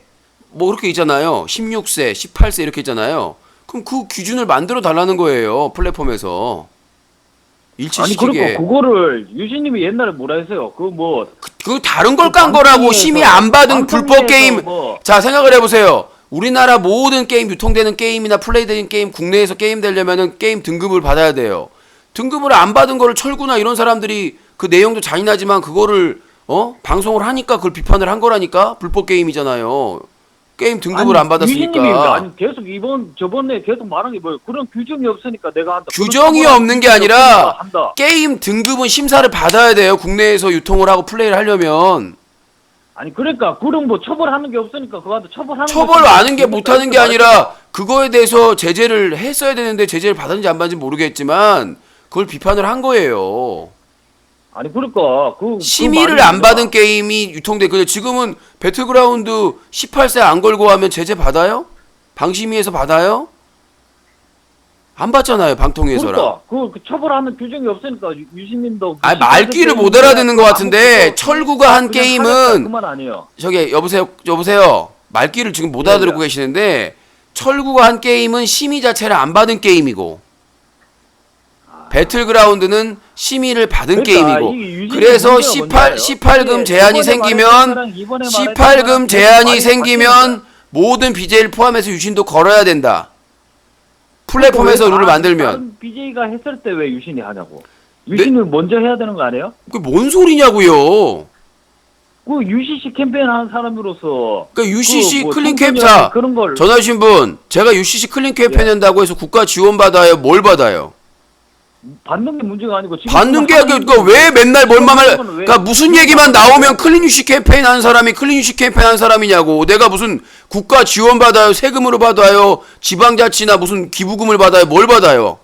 뭐 그렇게 있잖아요. 16세, 18세 이렇게 있잖아요. 그럼 그 기준을 만들어 달라는 거예요. 플랫폼에서. 아니 일치시키게. 그리고 그거를 유신님이 옛날에 뭐라 했어요? 그 다른 걸 깐 거라고. 심의 안 받은 불법 게임. 뭐, 자, 생각을 해보세요. 우리나라 모든 게임, 유통되는 게임이나 플레이되는 게임, 국내에서 게임 되려면은 게임 등급을 받아야 돼요. 등급을 안 받은 거를 철구나 이런 사람들이 그 내용도 잔인하지만 그거를 방송을 하니까 그걸 비판을 한 거라니까. 불법 게임이잖아요. 게임 등급을 안 받았으니까. 유신님이 아니 계속 저번에 계속 말한 게 뭐예요? 그런 규정이 없으니까 내가 한다. 규정이 그런 없는 게 규정이 아니라 없으니까 한다. 게임 등급은 심사를 받아야 돼요. 국내에서 유통을 하고 플레이를 하려면. 아니 그러니까 그런 뭐 처벌하는 게 없으니까 그거한테 처벌하는 처벌 안 하는 게 못하는 게 아니라 그거에 대해서 제재를 했어야 되는데 제재를 받았는지 안 받는지 모르겠지만 그걸 비판을 한 거예요. 아니 그러니까 심의를 안 받은 게임이 유통돼. 근데 지금은 배틀그라운드 18세 안 걸고 하면 제재 받아요? 방심위에서 받아요? 안 받잖아요. 방통위에서랑. 그러니까 그 처벌하는 규정이 없으니까 유신님도 아, 말귀를 못 알아듣는 것 같은데 철구가 한 게임은 그만 아니에요. 저기 여보세요. 말귀를 지금 못 알아듣고 계시는데 철구가 한 게임은 심의 자체를 안 받은 게임이고 배틀그라운드는 심의를 받은 그러니까 게임이고 그래서 18금 제한이 생기면 18금 제한이 생기면 모든 BJ를 포함해서 유신도 걸어야 된다. 플랫폼에서 룰을 만들면. BJ가 했을 때 왜 유신이 하냐고. 유신을 먼저 해야 되는 거 아니에요? 그게 뭔 소리냐고요. 그 UCC 캠페인 하는 사람으로서 그러니까 UCC 뭐 클린 청소년한테 캠페인 그런 걸 전화 주신 분 제가 UCC 클린 캠페인 한다고 해서 국가 지원 받아요? 뭘 받아요? 받는 게 문제가 아니고 지금 받는 게 그러니까 왜 맨날 뭘만 그러니까 무슨 얘기만 나오면 클린 UC 캠페인 하는 사람이 클린 UC 캠페인 하는 사람이냐고. 내가 무슨 국가 지원 받아요? 세금으로 받아요? 지방자치나 무슨 기부금을 받아요? 뭘 받아요?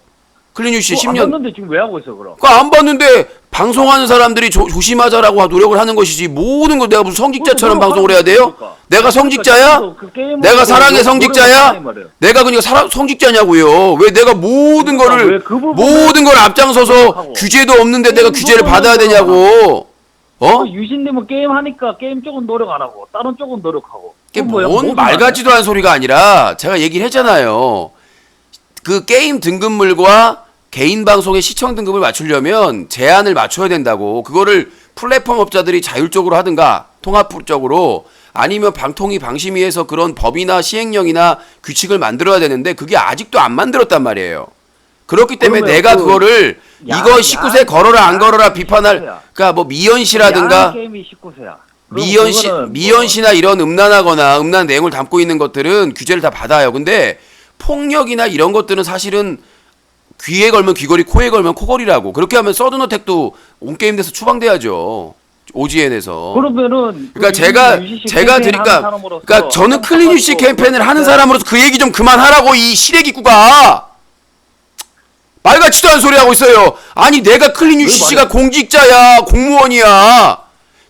클린 UC 10년 안 받는데 지금 왜 하고 있어 그럼? 그러니까 안 받는데 방송하는 사람들이 조심하자라고 노력을 하는 것이지 모든 거 내가 무슨 성직자처럼 방송을 해야 돼요? 내가 성직자야? 내가 사랑의 성직자야? 내가 그러니까 성직자냐고요. 왜 내가 모든 거를 모든 걸 앞장서서 규제도 없는데 내가 규제를 받아야 되냐고. 유신님은 게임 하니까 게임 쪽은 노력 안 하고 다른 쪽은 노력하고. 이게 뭔 말 같지도 않은 소리가 아니라 제가 얘기를 했잖아요. 그 게임 등급물과 개인 방송의 시청 등급을 맞추려면 제한을 맞춰야 된다고. 그거를 플랫폼 업자들이 자율적으로 하든가 통합적으로 아니면 방심위에서 그런 법이나 시행령이나 규칙을 만들어야 되는데 그게 아직도 안 만들었단 말이에요. 그렇기 때문에 내가 그거를 이거 19세 걸어라 안 걸어라 비판할 그러니까 뭐 미연 씨라든가 게임이 19세야. 미연 씨나 이런 음란하거나 음란 내용을 담고 있는 것들은 규제를 다 받아요. 근데 폭력이나 이런 것들은 사실은 귀에 걸면 귀걸이, 코에 걸면 코걸이라고. 그렇게 하면 서든어택도 온게임에서 추방돼야죠. OGN에서. 그러면은 그러니까 제가 드리니까 그러니까 저는 클린 UC 캠페인을 하는 사람으로서 그 얘기 좀 그만하라고. 이 시래기꾸가 말 같지도 않은 소리 하고 있어요. 아니 내가 클린 UCC가 공직자야, 공무원이야.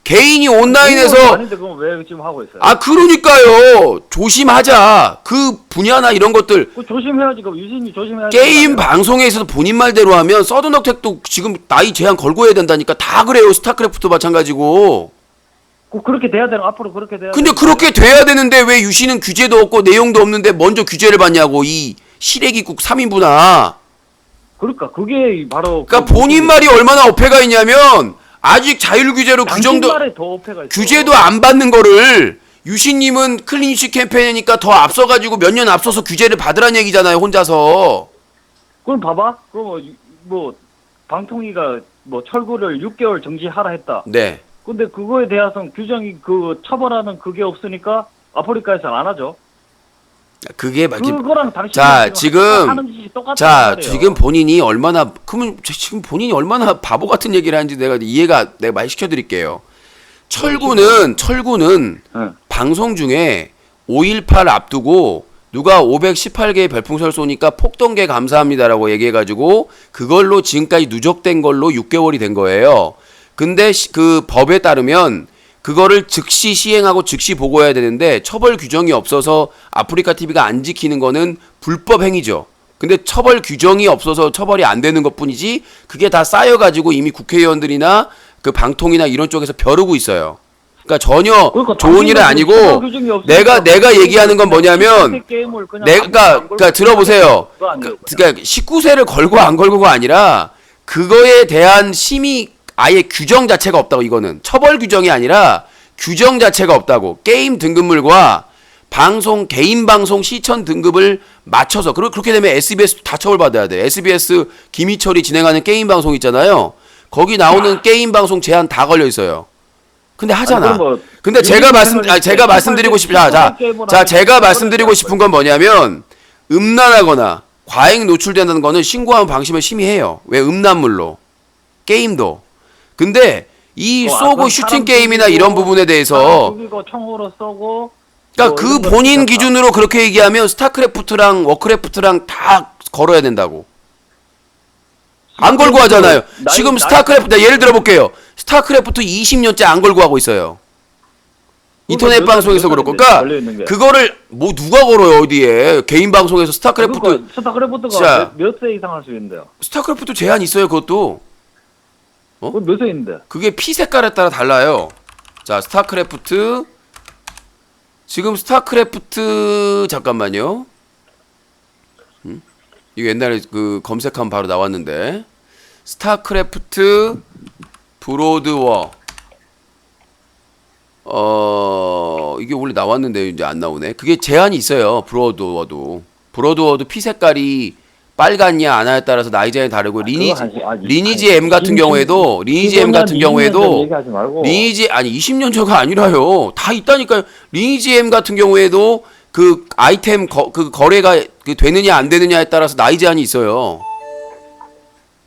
개인이 온라인에서 아닌데 그럼 왜 지금 하고 있어요? 아 그러니까요. 조심하자. 그 분야나 이런 것들 조심해야지. 그럼 유신이 조심해야지. 게임 방송에 있어서 본인 말대로 하면 서든어택도 지금 나이 제한 걸고 해야 된다니까. 다 그래요. 스타크래프트 마찬가지고. 그렇게 돼야 되는 앞으로 그렇게 돼야. 근데 그렇게 돼야 되는데 왜 유시는 규제도 없고 내용도 없는데 먼저 규제를 받냐고. 이 시래기국 3인분아. 그러니까 그게 바로 그러니까 본인 말이 얼마나 어폐가 있냐면 아직 자율 규제로 규제도 안 받는 거를 유신님은 클린 UC 캠페인이니까 더 앞서가지고 몇 년 앞서서 규제를 받으란 얘기잖아요. 혼자서. 그럼 봐봐. 그럼 뭐 방통위가 뭐 철구를 6개월 정지하라 했다. 네. 근데 그거에 대해서 규정이 그 처벌하는 그게 없으니까 아프리카에서는 안 하죠. 그게 그거랑 당신 지금 본인이 얼마나 그러면 지금 본인이 얼마나 바보 같은 얘기를 하는지 내가 말 시켜드릴게요. 철구는 방송 중에 5.18 앞두고 누가 518개의 별풍선 쏘니까 폭동계 감사합니다라고 얘기해가지고 그걸로 지금까지 누적된 걸로 6개월이 된 거예요. 근데 그 법에 따르면 그거를 즉시 시행하고 즉시 보고해야 되는데 처벌 규정이 없어서 아프리카 TV가 안 지키는 거는 불법 행위죠. 근데 처벌 규정이 없어서 처벌이 안 되는 것뿐이지 그게 다 쌓여가지고 이미 국회의원들이나 그 방통이나 이런 쪽에서 벼르고 있어요. 그러니까 전혀 그러니까 좋은 일은 아니고 내가 얘기하는 건 뭐냐면 그러니까 들어보세요. 그러니까 19세를 걸고 안 걸고가 아니라 그거에 대한 심의 아예 규정 자체가 없다고. 이거는 처벌 규정이 아니라 규정 자체가 없다고. 게임 등급물과 방송 개인 방송 시청 등급을 맞춰서 그렇게 되면 SBS 다 처벌받아야 돼. SBS 김희철이 진행하는 게임 방송 있잖아요. 거기 나오는 게임 방송 제한 다 걸려 있어요. 근데 하잖아. 근데 제가 말씀드리고 제가 말씀드리고 싶은 건 뭐냐면 음란하거나 과잉 노출된다는 거는 신고하면 방심을 심의해요. 왜? 음란물로. 게임도. 근데 이 쏘고 슈팅 게임이나 이런 부분에 대해서 총으로 쏘고 그러니까 그 본인 기준으로 그렇게 얘기하면 스타크래프트랑 워크래프트랑 다 걸어야 된다고. 안 걸고 하잖아요. 지금 스타크래프트 예를 들어 볼게요. 스타크래프트 20년째 안 걸고 하고 있어요. 인터넷 방송에서 그렇고. 그러니까 그거를 뭐 누가 걸어요 어디에. 개인 방송에서 스타크래프트가 몇 세 이상 할 수 있는데요? 스타크래프트 제한 있어요 그것도. 몇 세 있는데? 그게 피 색깔에 따라 달라요. 자, 스타크래프트. 지금 스타크래프트 잠깐만요. 이거 옛날에 그 검색하면 바로 나왔는데. 스타크래프트 브로드워. 이게 원래 나왔는데 이제 안 나오네. 그게 제한이 있어요. 브로드워도 피 색깔이 빨갛냐 안하에 따라서 나이 제한이 다르고 리니지 M 같은 경우에도 리니지 20년 전가 아니라요. 다 있다니까요. 리니지 M 같은 경우에도 그 아이템 그 거래가 그 되느냐 안 되느냐에 따라서 나이 제한이 있어요.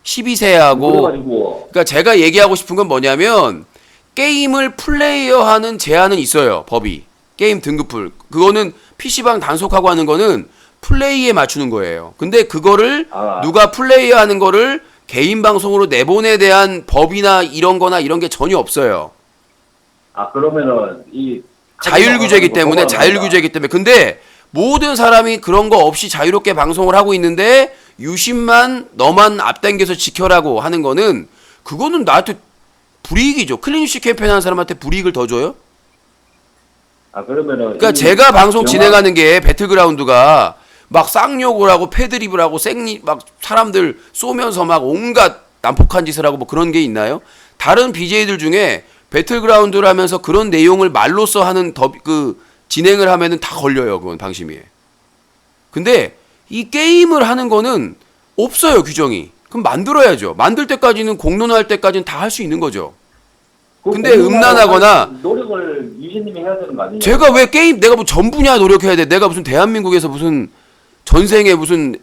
12세하고. 그러니까 제가 얘기하고 싶은 건 뭐냐면 게임을 플레이어하는 제한은 있어요. 법이. 게임 등급풀. 그거는 PC방 단속하고 하는 거는 플레이에 맞추는 거예요. 근데 그거를 누가 플레이하는 거를 개인 방송으로 내보내에 대한 법이나 이런 거나 이런 게 전혀 없어요. 그러면은 이 자율규제이기 때문에 근데 모든 사람이 그런 거 없이 자유롭게 방송을 하고 있는데 유심만 너만 앞당겨서 지켜라고 하는 거는 그거는 나한테 불이익이죠. 클린슈 캠페인 하는 사람한테 불이익을 더 줘요? 그러니까 제가 방송 진행하는 게 배틀그라운드가 막 쌍욕을 하고 패드립을 하고 막 사람들 쏘면서 막 온갖 난폭한 짓을 하고 뭐 그런 게 있나요? 다른 BJ들 중에 배틀그라운드를 하면서 그런 내용을 말로써 하는 그 진행을 하면은 다 걸려요. 그건 방심위에. 근데 이 게임을 하는 거는 없어요. 규정이. 그럼 만들어야죠. 만들 때까지는 공론화할 때까지는 다 할 수 있는 거죠. 근데 음란하거나 노력을 유신님이 해야 되는 거 아니에요? 제가 왜 게임 내가 뭐 전부냐 노력해야 돼. 내가 무슨 대한민국에서 무슨 전생에 무슨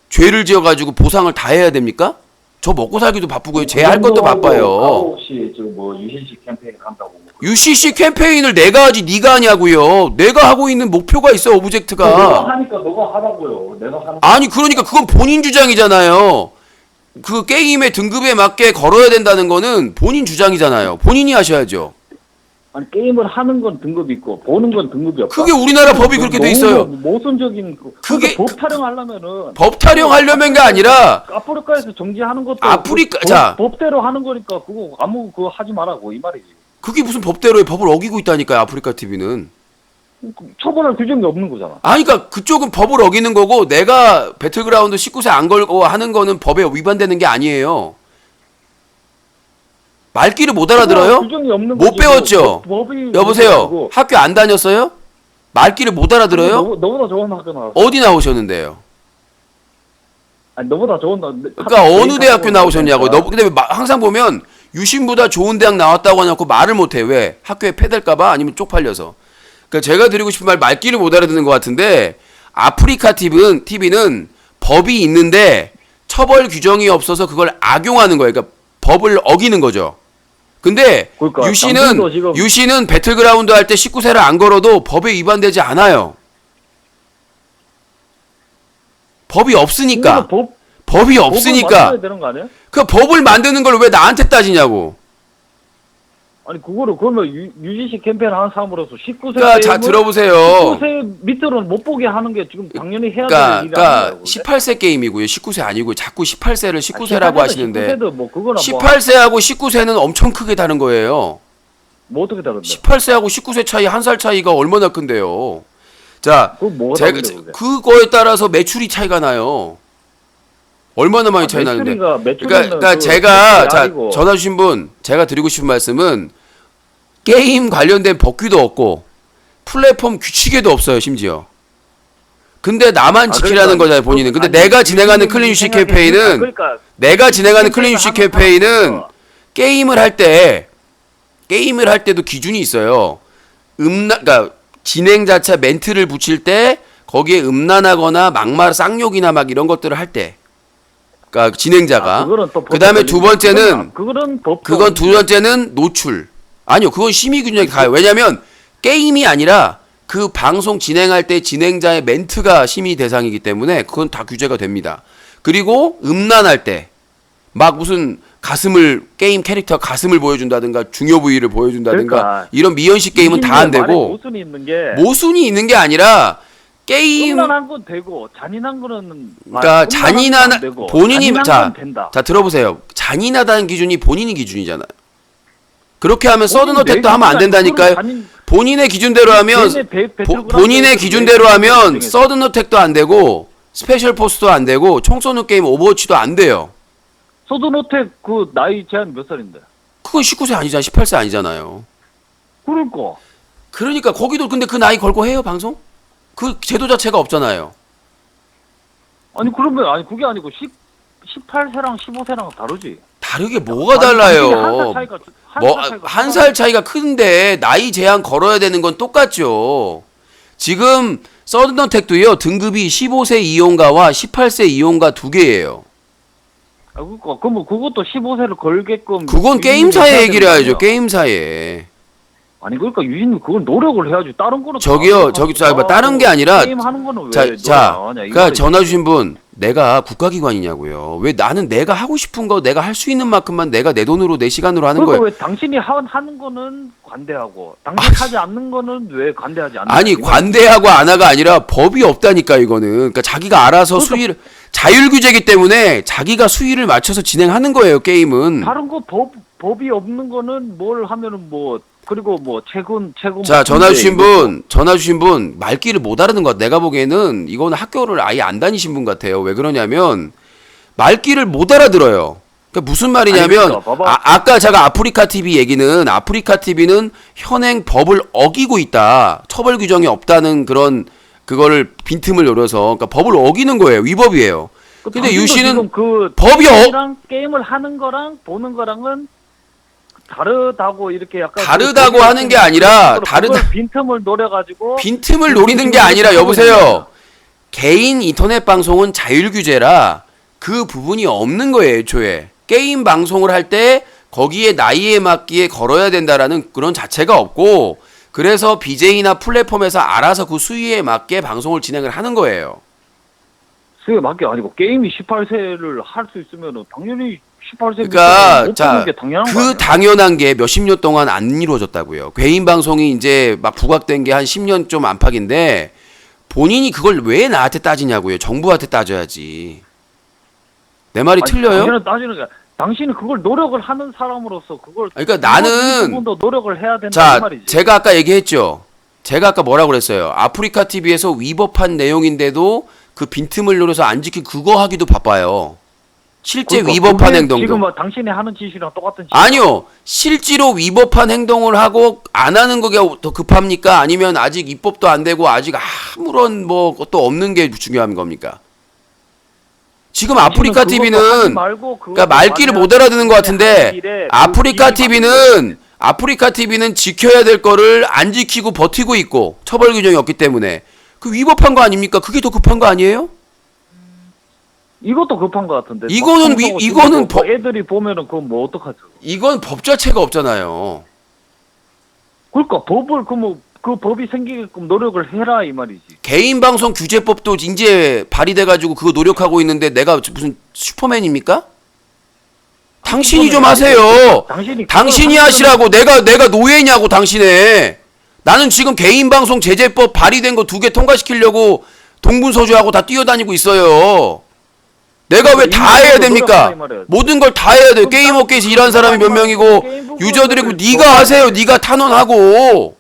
죄를 지어가지고 보상을 다 해야 됩니까? 저 먹고 살기도 바쁘고요. 제 할 것도 바빠요. 혹시 지금 UCC 캠페인 한다고? UCC 캠페인을 내가 하지 네가 하냐고요. 내가 하고 있는 목표가 있어. 오브젝트가. 내가 하니까 너가 하라고요. 내가 하는. 아니 그러니까 그건 본인 주장이잖아요. 그 게임의 등급에 맞게 걸어야 된다는 거는 본인 주장이잖아요. 본인이 하셔야죠. 아니 게임을 하는 건 등급이 있고 보는 건 등급이 없다. 그게 우리나라 법이 그렇게 돼 있어요. 모순적인 그게 법 타령하려면은 법 타령하려면 게 아니라 아프리카에서 정지하는 것도 법대로 하는 거니까 그거 아무 그거 하지 말라고 이 말이지. 그게 무슨 법대로의 법을 어기고 있다니까요. 아프리카 TV는. 처벌할 규정이 없는 거잖아. 그러니까 그쪽은 법을 어기는 거고 내가 배틀그라운드 19세 안 걸고 하는 거는 법에 위반되는 게 아니에요. 말귀를 못 알아들어요? 못 배웠죠? 여보세요? 학교 안 다녔어요? 말귀를 못 알아들어요? 너보다 좋은 학교 나왔어. 어디 나오셨는데요? 아니 너보다 좋은 그러니까 어느 대학교 나오셨냐고요? 근데 항상 보면 유신보다 좋은 대학 나왔다고 하냐고 말을 못해. 왜? 학교에 패댈까봐? 아니면 쪽팔려서. 그러니까 제가 드리고 싶은 말귀를 못 알아듣는 것 같은데 아프리카 TV는 법이 있는데 처벌 규정이 없어서 그걸 악용하는 거예요. 그러니까 법을 어기는 거죠. 근데 그러니까 유신은 배틀그라운드 할 때 19세를 안 걸어도 법에 위반되지 않아요. 법이 없으니까. 법이 없으니까. 되는 거 아니에요? 그 법을 만드는 걸 왜 나한테 따지냐고. 아니 그거를 그러면 유지식 캠페인 하는 사람으로서 19세 그러니까 자 들어보세요. 19세 밑으로는 못 보게 하는 게 지금 당연히 해야 될 일이 그러니까 아닌가요? 18세 게임이고요. 19세 아니고 자꾸 18세를 19세라고 하시는데 19세도 뭐 그거나 18세하고 19세는 엄청 크게 다른 거예요. 뭐 어떻게 다른데? 18세하고 19세 차이 1살 차이가 얼마나 큰데요. 자, 그거 뭐가 제가 다른데, 그게? 그거에 따라서 매출이 차이가 나요. 얼마나 많이 차이 나는데. 그러니까 제가 자 전화 주신 분 제가 드리고 싶은 말씀은 게임 관련된 법규도 없고 플랫폼 규칙에도 없어요 심지어. 근데 나만 지키라는 거잖아요 본인은. 근데 내가 진행하는 클린 유식 캠페인은 내가 진행하는 클린 유식 캠페인은 게임을 할 때도 기준이 있어요. 그러니까 진행 자체 멘트를 붙일 때 거기에 음란하거나 막말 쌍욕이나 막 이런 것들을 할 때. 그러니까 진행자가 그다음에 두 번째는 그건 두 번째는 노출. 아니요. 그건 심의 규정에 가요. 왜냐면 게임이 아니라 그 방송 진행할 때 진행자의 멘트가 심의 대상이기 때문에 그건 다 규제가 됩니다. 그리고 음란할 때 막 무슨 게임 캐릭터 가슴을 보여준다든가 중요 부위를 보여준다든가 그러니까 이런 미연식 게임은 다 안 되고 모순이 있는 게 아니라 게임 음란한 건 되고 잔인한 거는 그러니까 잔인한 본인이 잔인한 건 된다. 자 들어보세요. 잔인하다는 기준이 본인이 기준이잖아요. 그렇게 하면 서든 어택도 하면 안 된다니까요. 본인의 기준대로 하면 본인의 기준대로 하면 서든 어택도 안 되고 스페셜 포스도 안 되고 총 쏘는 게임 오버워치도 안 돼요. 서든 어택 그 나이 제한 몇 살인데? 그건 19세 아니잖아. 18세 아니잖아요. 그러니까 거기도 근데 그 나이 걸고 해요 방송? 그 제도 자체가 없잖아요. 아니 그러면 그게 아니고 18세랑 15세랑 다르지. 다르게 뭐가 달라요? 한 살 차이가 큰데 나이 제한 걸어야 되는 건 똑같죠. 지금 서든어택도요 등급이 15세 이용가와 18세 이용가 두 개예요. 그럼 그것도 15세를 걸게끔 그건 게임사에 얘기를 해야죠. 게임사에. 아니 그러니까 유진님 그건 노력을 해야지. 다른 거는 다른 게 아니라 게임 하는 거는 왜 그러니까 전화 주신 분 내가 국가기관이냐고요. 왜 나는 내가 하고 싶은 거 내가 할 수 있는 만큼만 내가 내 돈으로 내 시간으로 하는 거예요. 왜 당신이 하는 거는 관대하고 당신이 하지 않는 거는 왜 관대하지 않는 아니 관대하고 안 하가 아니라 법이 없다니까 이거는. 그러니까 자기가 알아서 수위를 자율 규제이기 때문에 자기가 수위를 맞춰서 진행하는 거예요 게임은. 다른 거 법이 없는 거는 뭘 하면은 그리고 최근 자 전화 주신 분 말귀를 못 알아듣는 것 같아. 내가 보기에는 이거는 학교를 아예 안 다니신 분 같아요. 왜 그러냐면 말귀를 못 알아들어요. 그러니까 무슨 말이냐면 아까 제가 아프리카 TV 얘기는 아프리카 TV는 현행 법을 어기고 있다. 처벌 규정이 없다는 그거를 빈틈을 노려서 그러니까 법을 어기는 거예요. 위법이에요. 근데 유씨는 법이 게임을 하는 거랑 보는 거랑은 다르다고 이렇게 약간 다르다고 하는 게 아니라 빈틈을 노려가지고 빈틈을 노리는 게 아니라 여보세요. 개인 인터넷 방송은 자율 규제라 그 부분이 없는 거예요. 애초에 게임 방송을 할 때 거기에 나이에 맞기에 걸어야 된다라는 그런 자체가 없고 그래서 BJ나 플랫폼에서 알아서 그 수위에 맞게 방송을 진행을 하는 거예요. 수위에 맞게 아니고 게임이 18세를 할 수 있으면 당연히 18세 그러니까 당연한 게 몇십 년 동안 안 이루어졌다고요. 개인 방송이 이제 막 부각된 게 한 10년 좀 안팎인데 본인이 그걸 왜 나한테 따지냐고요. 정부한테 따져야지. 내 말이 틀려요? 당신은 그걸 노력을 하는 사람으로서 그걸 그러니까 나는 부분도 노력을 해야 된다 이 말이지. 제가 아까 얘기했죠. 제가 아까 뭐라고 그랬어요. 아프리카 TV에서 위법한 내용인데도 그 빈틈을 노려서 안 지킨 그거 하기도 바빠요. 실제 위법한 행동도. 지금 당신이 하는 짓이랑 똑같은 짓. 아니요. 실제로 위법한 행동을 하고 안 하는 거가 더 급합니까? 아니면 아직 입법도 안 되고 아직 아무런 것도 없는 게 중요한 겁니까? 지금 아프리카 TV는 그러니까 말귀를 못 알아듣는 것 같은데 아프리카 TV는 지켜야 될 거를 안 지키고 버티고 있고 처벌 규정이 없기 때문에 그 위법한 거 아닙니까? 그게 더 급한 거 아니에요? 이것도 급한 것 같은데. 이거는 애들이 보면은 그건 어떡하죠? 이건 법 자체가 없잖아요. 그러니까 그 법이 생기게끔 노력을 해라 이 말이지. 개인 방송 규제법도 이제 발의돼 가지고 그거 노력하고 있는데 내가 무슨 슈퍼맨입니까? 당신이 좀 하세요. 당신이 하시라고. 내가 노예냐고 당신의. 나는 지금 개인방송 제재법 발의된 거 2개 통과시키려고 동분서주하고 다 뛰어다니고 있어요. 내가 왜 다 해야 됩니까? 모든 걸 다 해야 돼요. 게임 업계에서 일하는 사람이 몇 명이고 유저들이고. 네가 하세요. 네가 탄원하고.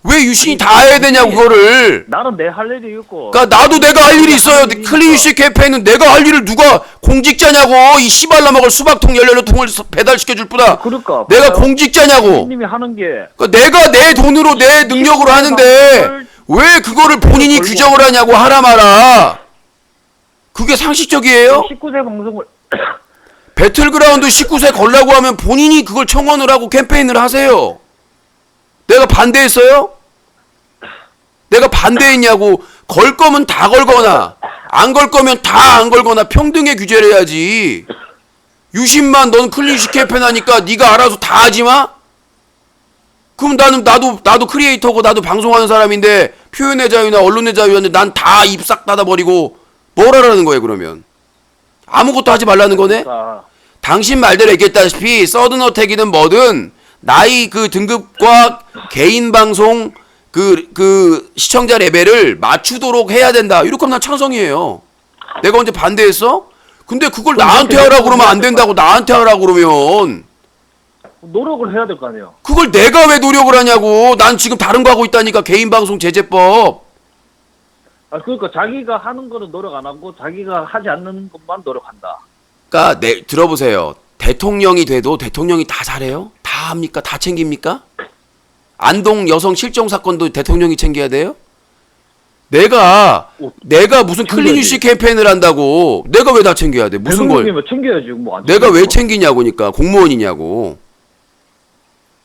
왜 유신이 다 해야 되냐고 그거를. 나는 내 할 일이 있고. 그러니까 나도 내가 할 일이 있어요. 클린유시 캠페인은 내가 할 일을 누가 공직자냐고. 이 씨발라 먹을 수박통 16통을 배달시켜줄 뿐아. 그러니까 내가 공직자냐고. 님이 하는 게 그러니까 내가 내 돈으로 내 능력으로 하는데 왜 그거를 본인이 규정을 하냐고. 하라 마라. 그게 상식적이에요? 19세 방송을 배틀그라운드 19세 걸라고 하면 본인이 그걸 청원을 하고 캠페인을 하세요. 내가 반대했어요? 내가 반대했냐고. 걸 거면 다 걸거나 안 걸 거면 다 안 걸거나 평등의 규제를 해야지. 유신만 넌 클린시 캠페인 하니까 네가 알아서 다 하지 마? 그럼 나도 크리에이터고 나도 방송하는 사람인데 표현의 자유나 언론의 자유였는데 난 다 입 싹 닫아버리고 뭘 하라는 거예요 그러면? 아무것도 하지 말라는 거네? 당신 말대로 얘기했다시피 서든어택이든 뭐든 나이 그 등급과 개인 방송 그 시청자 레벨을 맞추도록 해야 된다. 이렇게 하면 난 찬성이에요. 내가 언제 반대했어? 근데 그걸 나한테 하라고 그러면 안 된다고. 나한테 하라고 그러면 노력을 해야 될 거 아니에요. 그걸 내가 왜 노력을 하냐고. 난 지금 다른 거 하고 있다니까. 개인 방송 제재법. 그러니까 자기가 하는 거는 노력 안 하고 자기가 하지 않는 것만 노력한다. 그러니까 들어보세요. 대통령이 돼도 대통령이 다 잘해요? 다 합니까? 다 챙깁니까? 안동 여성 실종 사건도 대통령이 챙겨야 돼요? 내가 무슨 클린유시 캠페인을 한다고. 내가 왜 다 챙겨야 돼? 무슨 걸? 대통령이면 챙겨야지. 뭐 안 내가 왜 챙겨요? 챙기냐고니까. 공무원이냐고.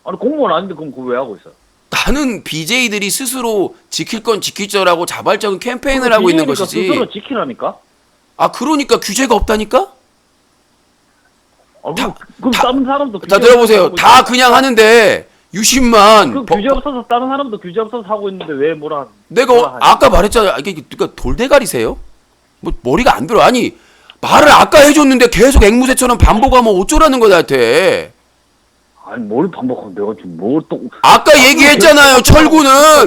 아니 공무원 아닌데 그럼 그거 왜 하고 있어? 나는 BJ들이 스스로 지킬 건 지킬 저라고 자발적인 캠페인을 하고 있는 것이지. 스스로 지키라니까? 아 그러니까 규제가 없다니까? 그럼 다른 사람도 자 들어보세요. 다 그냥 하는데 유신만 그 규제 없어서 다른 사람도 규제 없어서 하고 있는데 왜 뭐라 내가 아까 말했잖아. 이게 그러니까 돌대가리세요? 뭐 머리가 안 들어. 아니 말을 아까 해줬는데 계속 앵무새처럼 반복하면 어쩌라는 거야 나한테. 아니 뭘 반복하면 내가 지금 뭘 또 아까 얘기했잖아요. 철구나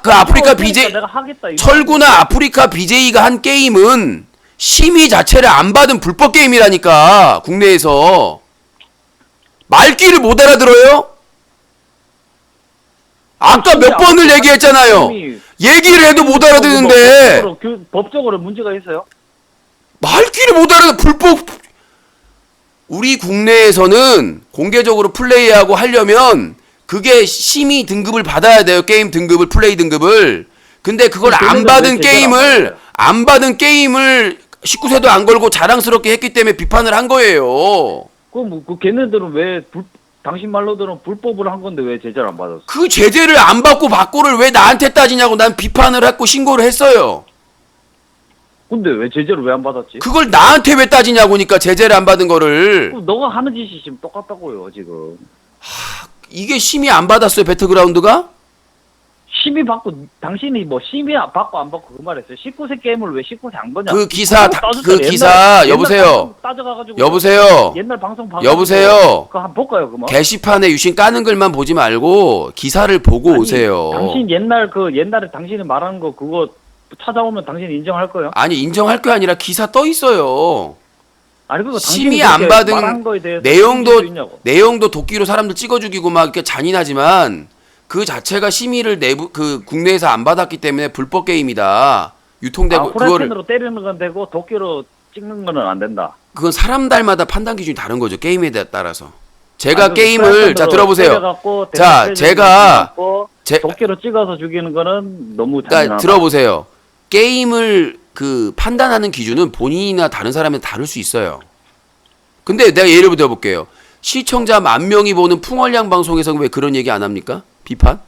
그 아프리카 BJ 내가 하겠다 이거. 철구나 아프리카 BJ가 한 게임은 심의 자체를 안 받은 불법 게임이라니까. 국내에서 말귀를 못 알아들어요? 아까 몇 번을 얘기했잖아요. 얘기를 해도 못 알아듣는데 법적으로 문제가 있어요? 말귀를 못 알아듣는 불법. 우리 국내에서는 공개적으로 플레이하고 하려면 그게 심의 등급을 받아야 돼요. 게임 등급을, 플레이 등급을. 근데 그걸 안 받은 게임을 19세도 안 걸고 자랑스럽게 했기 때문에 비판을 한 거예요. 그럼 그 걔네들은 왜 당신 말로들은 불법을 한 건데 왜 제재를 안 받았어? 그 제재를 안 받고 받고를 왜 나한테 따지냐고. 난 비판을 했고 신고를 했어요. 근데 왜 제재를 왜 안 받았지? 그걸 나한테 왜 따지냐고니까. 제재를 안 받은 거를. 그럼 너가 하는 짓이 지금 똑같다고요 지금. 이게 심의 안 받았어요 배틀그라운드가? 심의 받고 당신이 뭐 심의 받고 안 받고 그 말했어요. 19세 게임을 왜 19세 안 거냐? 그 기사 여보세요. 따져가지고 여보세요. 옛날 방송 여보세요. 그거 한번 볼까요 그만? 게시판에 유신 까는 글만 보지 말고 기사를 보고 오세요. 당신 옛날에 당신이 말하는 거 그거 찾아오면 당신 인정할 거예요? 아니 인정할 게 아니라 기사 떠 있어요. 아니 그거 심의 안 받은 거에 대해서 내용도 도끼로 사람들 찍어 죽이고 막 이렇게 잔인하지만 그 자체가 심의를 그 국내에서 안 받았기 때문에 불법 게임이다. 유통되고 그거를 후라이팬으로 때리는 건 되고 도끼로 찍는 거는 안 된다. 그건 사람들마다 판단 기준이 다른 거죠. 게임에 따라서. 제가 게임을 자 들어보세요. 제가 도끼로 찍어서 죽이는 거는 너무 잔인하다. 그러니까 들어보세요. 게임을 그 판단하는 기준은 본인이나 다른 사람에 다를 수 있어요. 근데 내가 예를 들어볼게요. 시청자 10,000명이 보는 풍월량 방송에서는 왜 그런 얘기 안 합니까? 비판?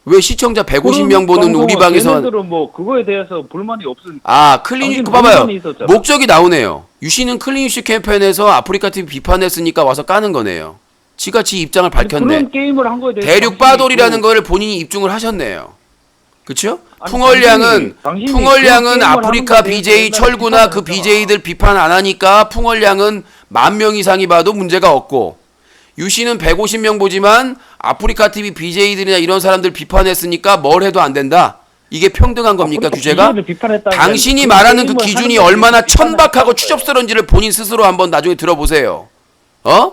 왜 시청자 150명 보는 우리 방에서 걔네들은 뭐 그거에 대해서 불만이 없으니까. 아 클린유시 봐봐요. 목적이 나오네요. 유시는 클린유시 캠페인에서 아프리카 TV 비판했으니까 와서 까는 거네요. 지가 지 입장을 밝혔네. 그런 게임을 한 거에 대해서 대륙 빠돌이라는 거를 본인이 입증을 하셨네요. 그쵸? 아니, 풍월량은 당신이 풍월량은 그 아프리카 게임을 하는 BJ 거에 철구나 그 비판을 BJ들 비판 안 하니까 풍월량은 10,000명 이상이 봐도 문제가 없고, 유씨는 150명 보지만 아프리카 TV BJ들이나 이런 사람들 비판했으니까 뭘 해도 안 된다. 이게 평등한 겁니까, 규제가? BJ를 비판했다는 게 당신이 그 말하는 그 게임을 기준이 하는 얼마나 거에 비판을 천박하고 했다는 추접스러운지를 본인 스스로 한번 나중에 들어보세요. 어?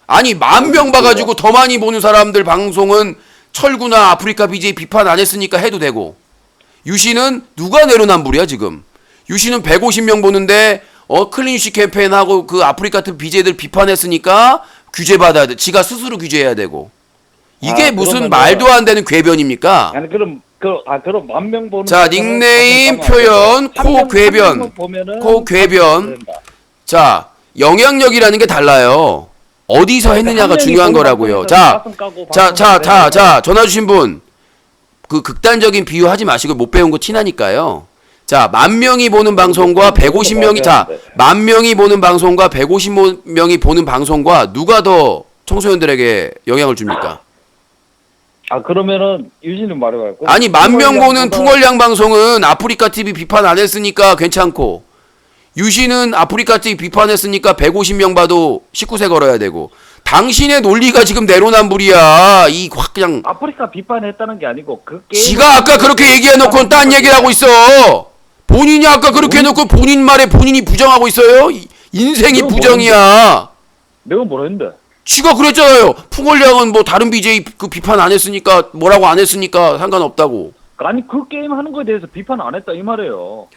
아니 10,000명 봐가지고 더 많이 보는 사람들 방송은 철구나 아프리카 BJ 비판 안 했으니까 해도 되고, 유씨는 누가 내로남불이야 지금? 유씨는 150명 보는데 클린슈 캠페인하고 그 아프리카 TV BJ들 비판했으니까 규제 받아야 돼. 지가 스스로 규제해야 되고. 이게 무슨 그러면은- 말도 안 되는 궤변입니까? 아니 그럼 10,000명 보는 자, 닉네임, 표현, 코 궤변. 코 궤변. 자, 영향력이라는 게 달라요. 어디서 했느냐가 중요한 거라고요. 자, 전화 주신 분, 그 극단적인 비유 하지 마시고 못 배운 거 티나니까요. 자, 10,000명이 보는 방송과 150명이, 자, 10,000명이 보는 방송과 150명이 보는 방송과 누가 더 청소년들에게 영향을 줍니까? 그러면은 유진은 말해봐요. 아니, 10,000명 보는 풍월량 방송은 아프리카 TV 비판 안 했으니까 괜찮고, 유씨는 아프리카 TV 비판했으니까 150명 봐도 19세 걸어야 되고, 당신의 논리가 지금 내로남불이야. 이 확 그냥 아프리카 비판했다는 게 아니고 그 게임. 지가 아까 그렇게 얘기해놓고 딴 얘기를 하고 있어. 본인이 아까 그렇게 해놓고 본인 말에 본인이 부정하고 있어요. 인생이 그건 부정이야. 내가 뭐라 했는데? 지가 그랬잖아요. 풍월량은 뭐 다른 BJ 그 비판 안 했으니까 뭐라고 안 했으니까 상관없다고. 아니 그 게임 하는 거에 대해서 비판 안 했다 이 말이에요.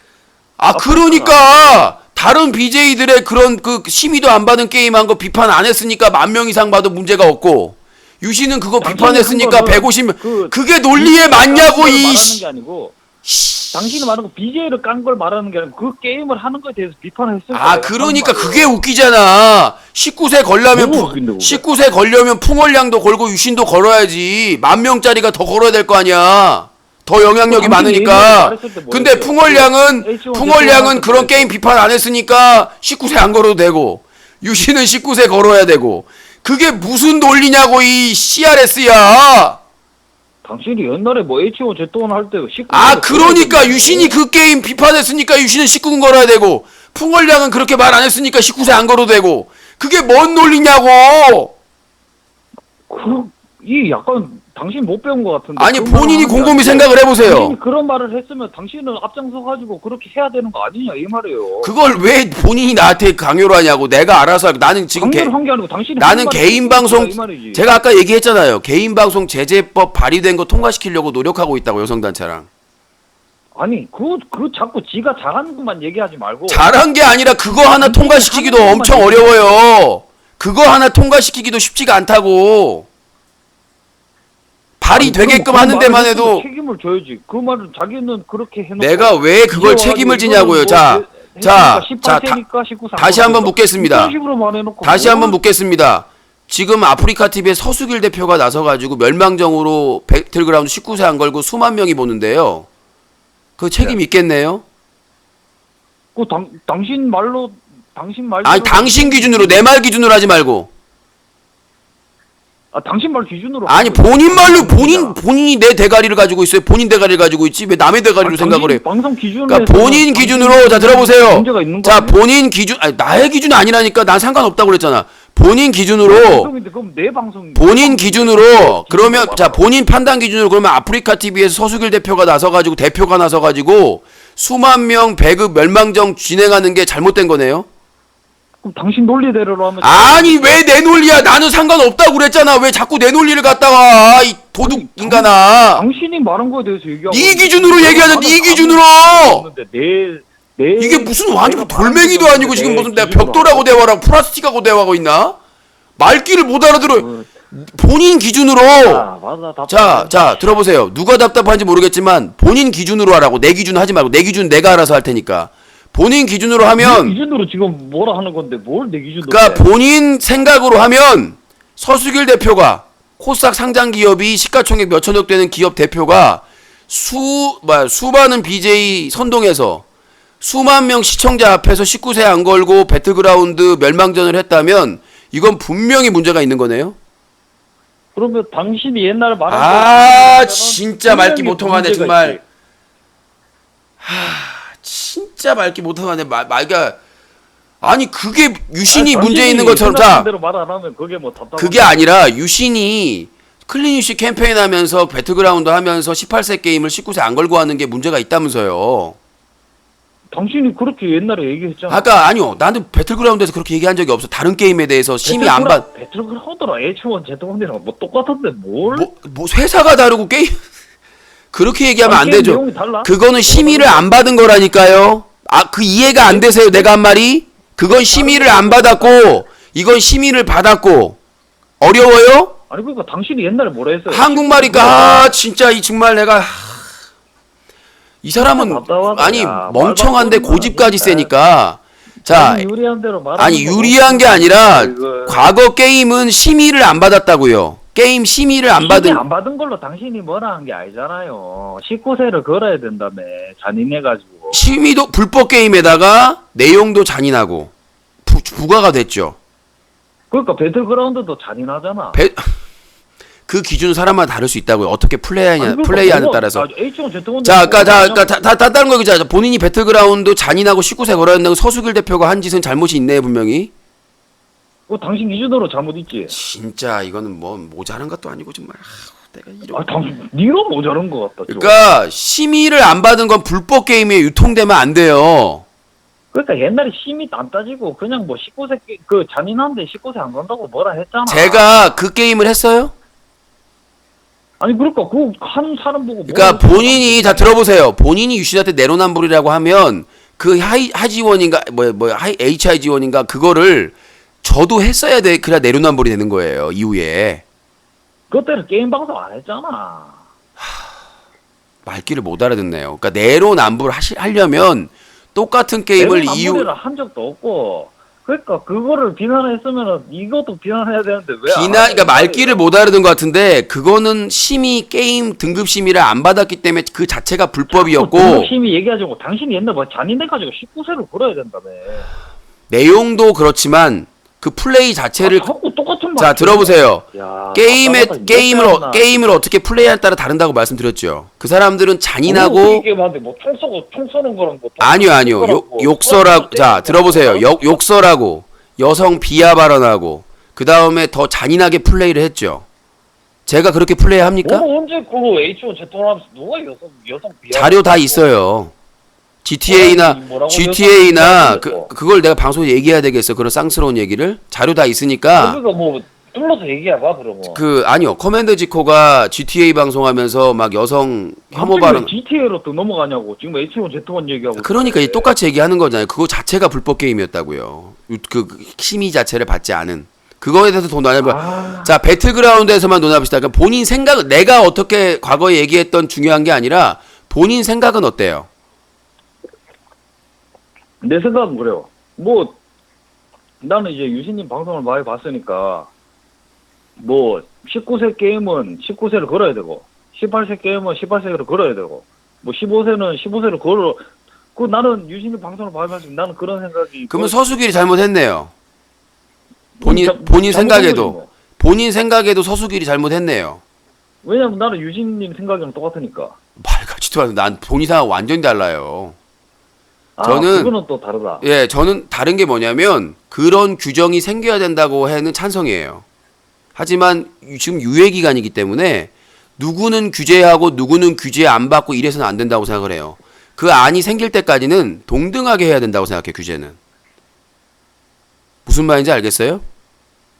그러니까 다른 BJ들의 그런 그 심의도 안 받은 게임 한 거 비판 안 했으니까 10,000명 이상 봐도 문제가 없고, 유씨는 그거 비판했으니까 150명. 그게 논리에 맞냐고 이 말하는 게 아니고 당신이 말하는 거 BJ를 깐 걸 말하는 게 아니고 그 게임을 하는 거에 대해서 비판을 했을 거예요. 그러니까 그게 웃기잖아. 19세 걸려면 너무 웃긴데, 그게. 19세 걸려면 풍월량도 걸고 유신도 걸어야지. 10,000명짜리가 더 걸어야 될 거 아니야. 더 영향력이 당신이 많으니까. 말했을 때 뭐였어요? 근데 풍월량은 그런 게임 비판 안 했으니까 19세 안 걸어도 되고, 유신은 19세 걸어야 되고. 그게 무슨 논리냐고 이 CRS야. 당신이 옛날에 뭐 H1Z1 할 때 19. 그러니까 유신이 그 게임 비판했으니까 유신은 19금 걸어야 되고, 풍월량은 그렇게 말 안 했으니까 19세 안 걸어도 되고. 그게 뭔 논리냐고. 이 약간 당신 못 배운 것 같은데. 아니, 그런 본인이 말을 하는 곰곰이 게 생각을 해보세요. 당신이 그런 말을 했으면 당신은 앞장서 가지고 그렇게 해야 되는 거 아니냐 이 말이에요. 그걸 왜 본인이 나한테 강요를 하냐고. 내가 알아서 하고. 나는 지금 강요를 한 게 아니고 당신이 나는 하는 말이 개인 그거다, 방송, 이 말이지. 제가 아까 얘기했잖아요. 개인 방송 제재법 발의된 거 통과시키려고 노력하고 있다고, 여성단체랑. 아니 그 자꾸 지가 잘하는 것만 얘기하지 말고. 잘한 게 아니라 그거 하나 통과시키기도 하는 엄청 것만 어려워요. 그거 하나 통과시키기도 쉽지가 않다고. 발의되게끔 하는 데만 해도. 책임을 져야지. 그 말은 자기는 그렇게 해놓고. 내가 왜 그걸 책임을 지냐고요. 다시 한번 묻겠습니다. 다시 한번 묻겠습니다. 지금 아프리카 TV의 서수길 대표가 나서가지고 멸망정으로 배틀그라운드 19세 안 걸고 수만 명이 보는데요. 그 책임 있겠네요? 당신 말로 아니, 당신 기준으로, 내 말 기준으로 하지 말고. 당신 말 기준으로. 아니, 본인 말로, 본인이 내 대가리를 가지고 있어요. 본인 대가리를 가지고 있지. 왜 남의 대가리로 생각을 해? 방송 기준으로. 그러니까 본인 기준으로, 자, 들어보세요. 문제가 있는 거 자, 아니에요? 본인 기준, 나의 기준이 아니라니까. 난 상관없다고 그랬잖아. 본인 기준으로, 그럼 내 방송. 본인 기준으로, 그러면, 자, 본인 판단 기준으로, 그러면 아프리카 TV에서 서수길 대표가 나서가지고, 수만 명 배급 멸망정 진행하는 게 잘못된 거네요? 그럼 당신 논리대로 하면. 아니, 왜 내 논리야? 나는 상관없다고 그랬잖아. 왜 자꾸 내 논리를 갖다가, 이 도둑 인간아. 당신이 말한 거에 대해서 얘기하고. 네 기준으로 얘기하자, 네 기준으로! 이게 무슨 완전 돌멩이도 아니고 지금 무슨 내가 벽돌하고 대화하고 플라스틱하고 대화하고 있나? 말귀를 못 알아들어. 본인 기준으로. 자, 들어보세요. 누가 답답한지 모르겠지만 본인 기준으로 하라고. 내 기준 하지 말고. 내 기준 내가 알아서 할 테니까. 본인 기준으로 하면, 내 기준으로 지금 뭐라 하는 건데 뭘 내 기준으로. 그러니까 본인 생각으로 하면 서수길 대표가, 코스닥 상장 기업이 시가총액 몇천억 되는 기업 대표가 수많은 BJ 선동해서 수만 명 시청자 앞에서 19세 안 걸고 배틀그라운드 멸망전을 했다면 이건 분명히 문제가 있는 거네요. 그러면 당신이 옛날에 말한 아, 진짜 말귀 못 통하네, 문제가 정말. 있지. 진짜 말귀 못 통하네. 말가 아니 그게 유신이 아니, 문제 있는 당신이 것처럼 생각한 자 대로 말 안 하면 그게 뭐 답답한 그게 아니라 유신이 클린 유시 캠페인 하면서 배틀그라운드 하면서 18세 게임을 19세 안 걸고 하는 게 문제가 있다면서요. 당신이 그렇게 옛날에 얘기했잖아. 아까 아니요. 나는 배틀그라운드에서 그렇게 얘기한 적이 없어. 다른 게임에 대해서 심의 안 받. 배틀그라운드랑 H1 Z1이랑 뭐 똑같은데 뭘? 뭐 회사가 다르고 게임 그렇게 얘기하면 안 게임 되죠. 내용이 달라? 그거는 심의를 안 받은 거라니까요. 아, 그 이해가 안 되세요? 내가 한 말이? 그건 심의를 안 받았고 이건 심의를 받았고 어려워요? 아니 그러니까 당신이 옛날에 뭐라 했어요? 한국말이니까 진짜 이 정말 내가 이 사람은 답답하다, 아니 야. 멍청한데 말만 고집까지 진짜. 세니까 자 아니, 유리한 대로 말하는 아니 거 유리한 게 아니라 이거. 과거 게임은 심의를 안 받았다고요. 게임 심의를 안 받은 심의 안 받은 걸로 당신이 뭐라 한 게 아니잖아요. 19세를 걸어야 된다며 잔인해가지고. 심의도 불법 게임에다가 내용도 잔인하고 부과가 됐죠. 그러니까 배틀그라운드도 잔인하잖아. 그 기준은 사람마다 다를 수 있다고요. 어떻게 플레이하냐 아니, 그러니까 플레이하냐에 그거- 따라서. 아, H1 Z1 자, 아까 다 다른 거 얘기자. 본인이 배틀그라운드 잔인하고 19세 걸어야 된다고 서수길 대표가 한 짓은 잘못이 있네 분명히. 그거 당신 기준으로 잘못 있지. 진짜 이거는 뭐 모자란 것도 아니고 정말 내가 이런. 아, 당신 니가 모자란 것 같다. 좀. 그러니까 심의를 안 받은 건 불법 게임에 유통되면 안 돼요. 그러니까 옛날에 심의 안 따지고 그냥 뭐 19세 그 잔인한데 19세 안 간다고 뭐라 했잖아. 제가 그 게임을 했어요? 아니 그러니까 그 한 사람 보고 그러니까 뭐라 본인이 다 들어보세요. 본인이 유신한테 내로남불이라고 하면 그 하지원인가 HI지원인가 그거를 저도 했어야 돼. 그래야 내로남불이 되는 거예요. 이후에 그때는 게임 방송 안 했잖아. 말귀를 못 알아듣네요. 그러니까 내로남불 하려면 똑같은 게임을 내로남불이라 한 적도 없고. 그러니까 그거를 비난했으면은 이것도 비난해야 되는데 왜? 안 하냐, 그러니까 말귀를 못 알아듣은 것 같은데 그거는 심의 게임 등급 심의를 안 받았기 때문에 그 자체가 불법이었고 심의 얘기하자고 당신이 옛날 뭐 잔인해가지고 19세를 걸어야 된다며. 내용도 그렇지만 그 플레이 자체를 자꾸 똑같은 자 말. 들어보세요. 야, 게임을 답답하다. 게임을 어떻게 플레이하냐에 따라 다른다고 말씀드렸죠. 그 사람들은 잔인하고 게임하는데 뭐총 쏘고 총 쏘는 거랑 뭐 아니요 욕설하고 자 들어보세요. 욕설하고 여성 비하 발언하고 그 다음에 더 잔인하게 플레이를 했죠. 제가 그렇게 플레이합니까? 언제 그 H1 Z1 하면서 누가 여성 비하 자료 다 있어요. GTA나 그걸 내가 방송에 얘기해야 되겠어. 그런 쌍스러운 얘기를 자료 다 있으니까. 그러니까 뭐 불러서 얘기해봐 그러면. 그 아니요 커맨드 지코가 GTA 방송하면서 막 여성 혐오 발언. GTA로 또 넘어가냐고 지금 H1 Z1 얘기하고. 그러니까 이 똑같이 얘기하는 거잖아요. 그거 자체가 불법 게임이었다고요. 그 심의 자체를 받지 않은. 그거에 대해서 돈 나눠봐. 자 배틀그라운드에서만 논합시다. 그러니까 본인 생각, 내가 어떻게 과거에 얘기했던 중요한 게 아니라 본인 생각은 어때요? 내 생각은 그래요. 뭐 나는 이제 유신님 방송을 많이 봤으니까 뭐 19세 게임은 19세를 걸어야 되고 18세 게임은 18세를 걸어야 되고 뭐 15세는 15세를 걸어. 그 나는 유신님 방송을 많이 봤으니까 나는 그런 생각이. 그러면 서수길이 잘못했네요. 본인 잘못한 생각에도 거지 뭐. 본인 생각에도 서수길이 잘못했네요. 왜냐면 나는 유신님 생각이랑 똑같으니까. 말같지도 않아. 난 본인 생각 완전히 달라요. 아, 저는 그거는 또 다르다. 예, 저는 다른 게 뭐냐면 그런 규정이 생겨야 된다고 해는 찬성이에요. 하지만 지금 유예 기간이기 때문에 누구는 규제하고 누구는 규제 안 받고 이래서는 안 된다고 생각을 해요. 그 안이 생길 때까지는 동등하게 해야 된다고 생각해. 규제는 무슨 말인지 알겠어요?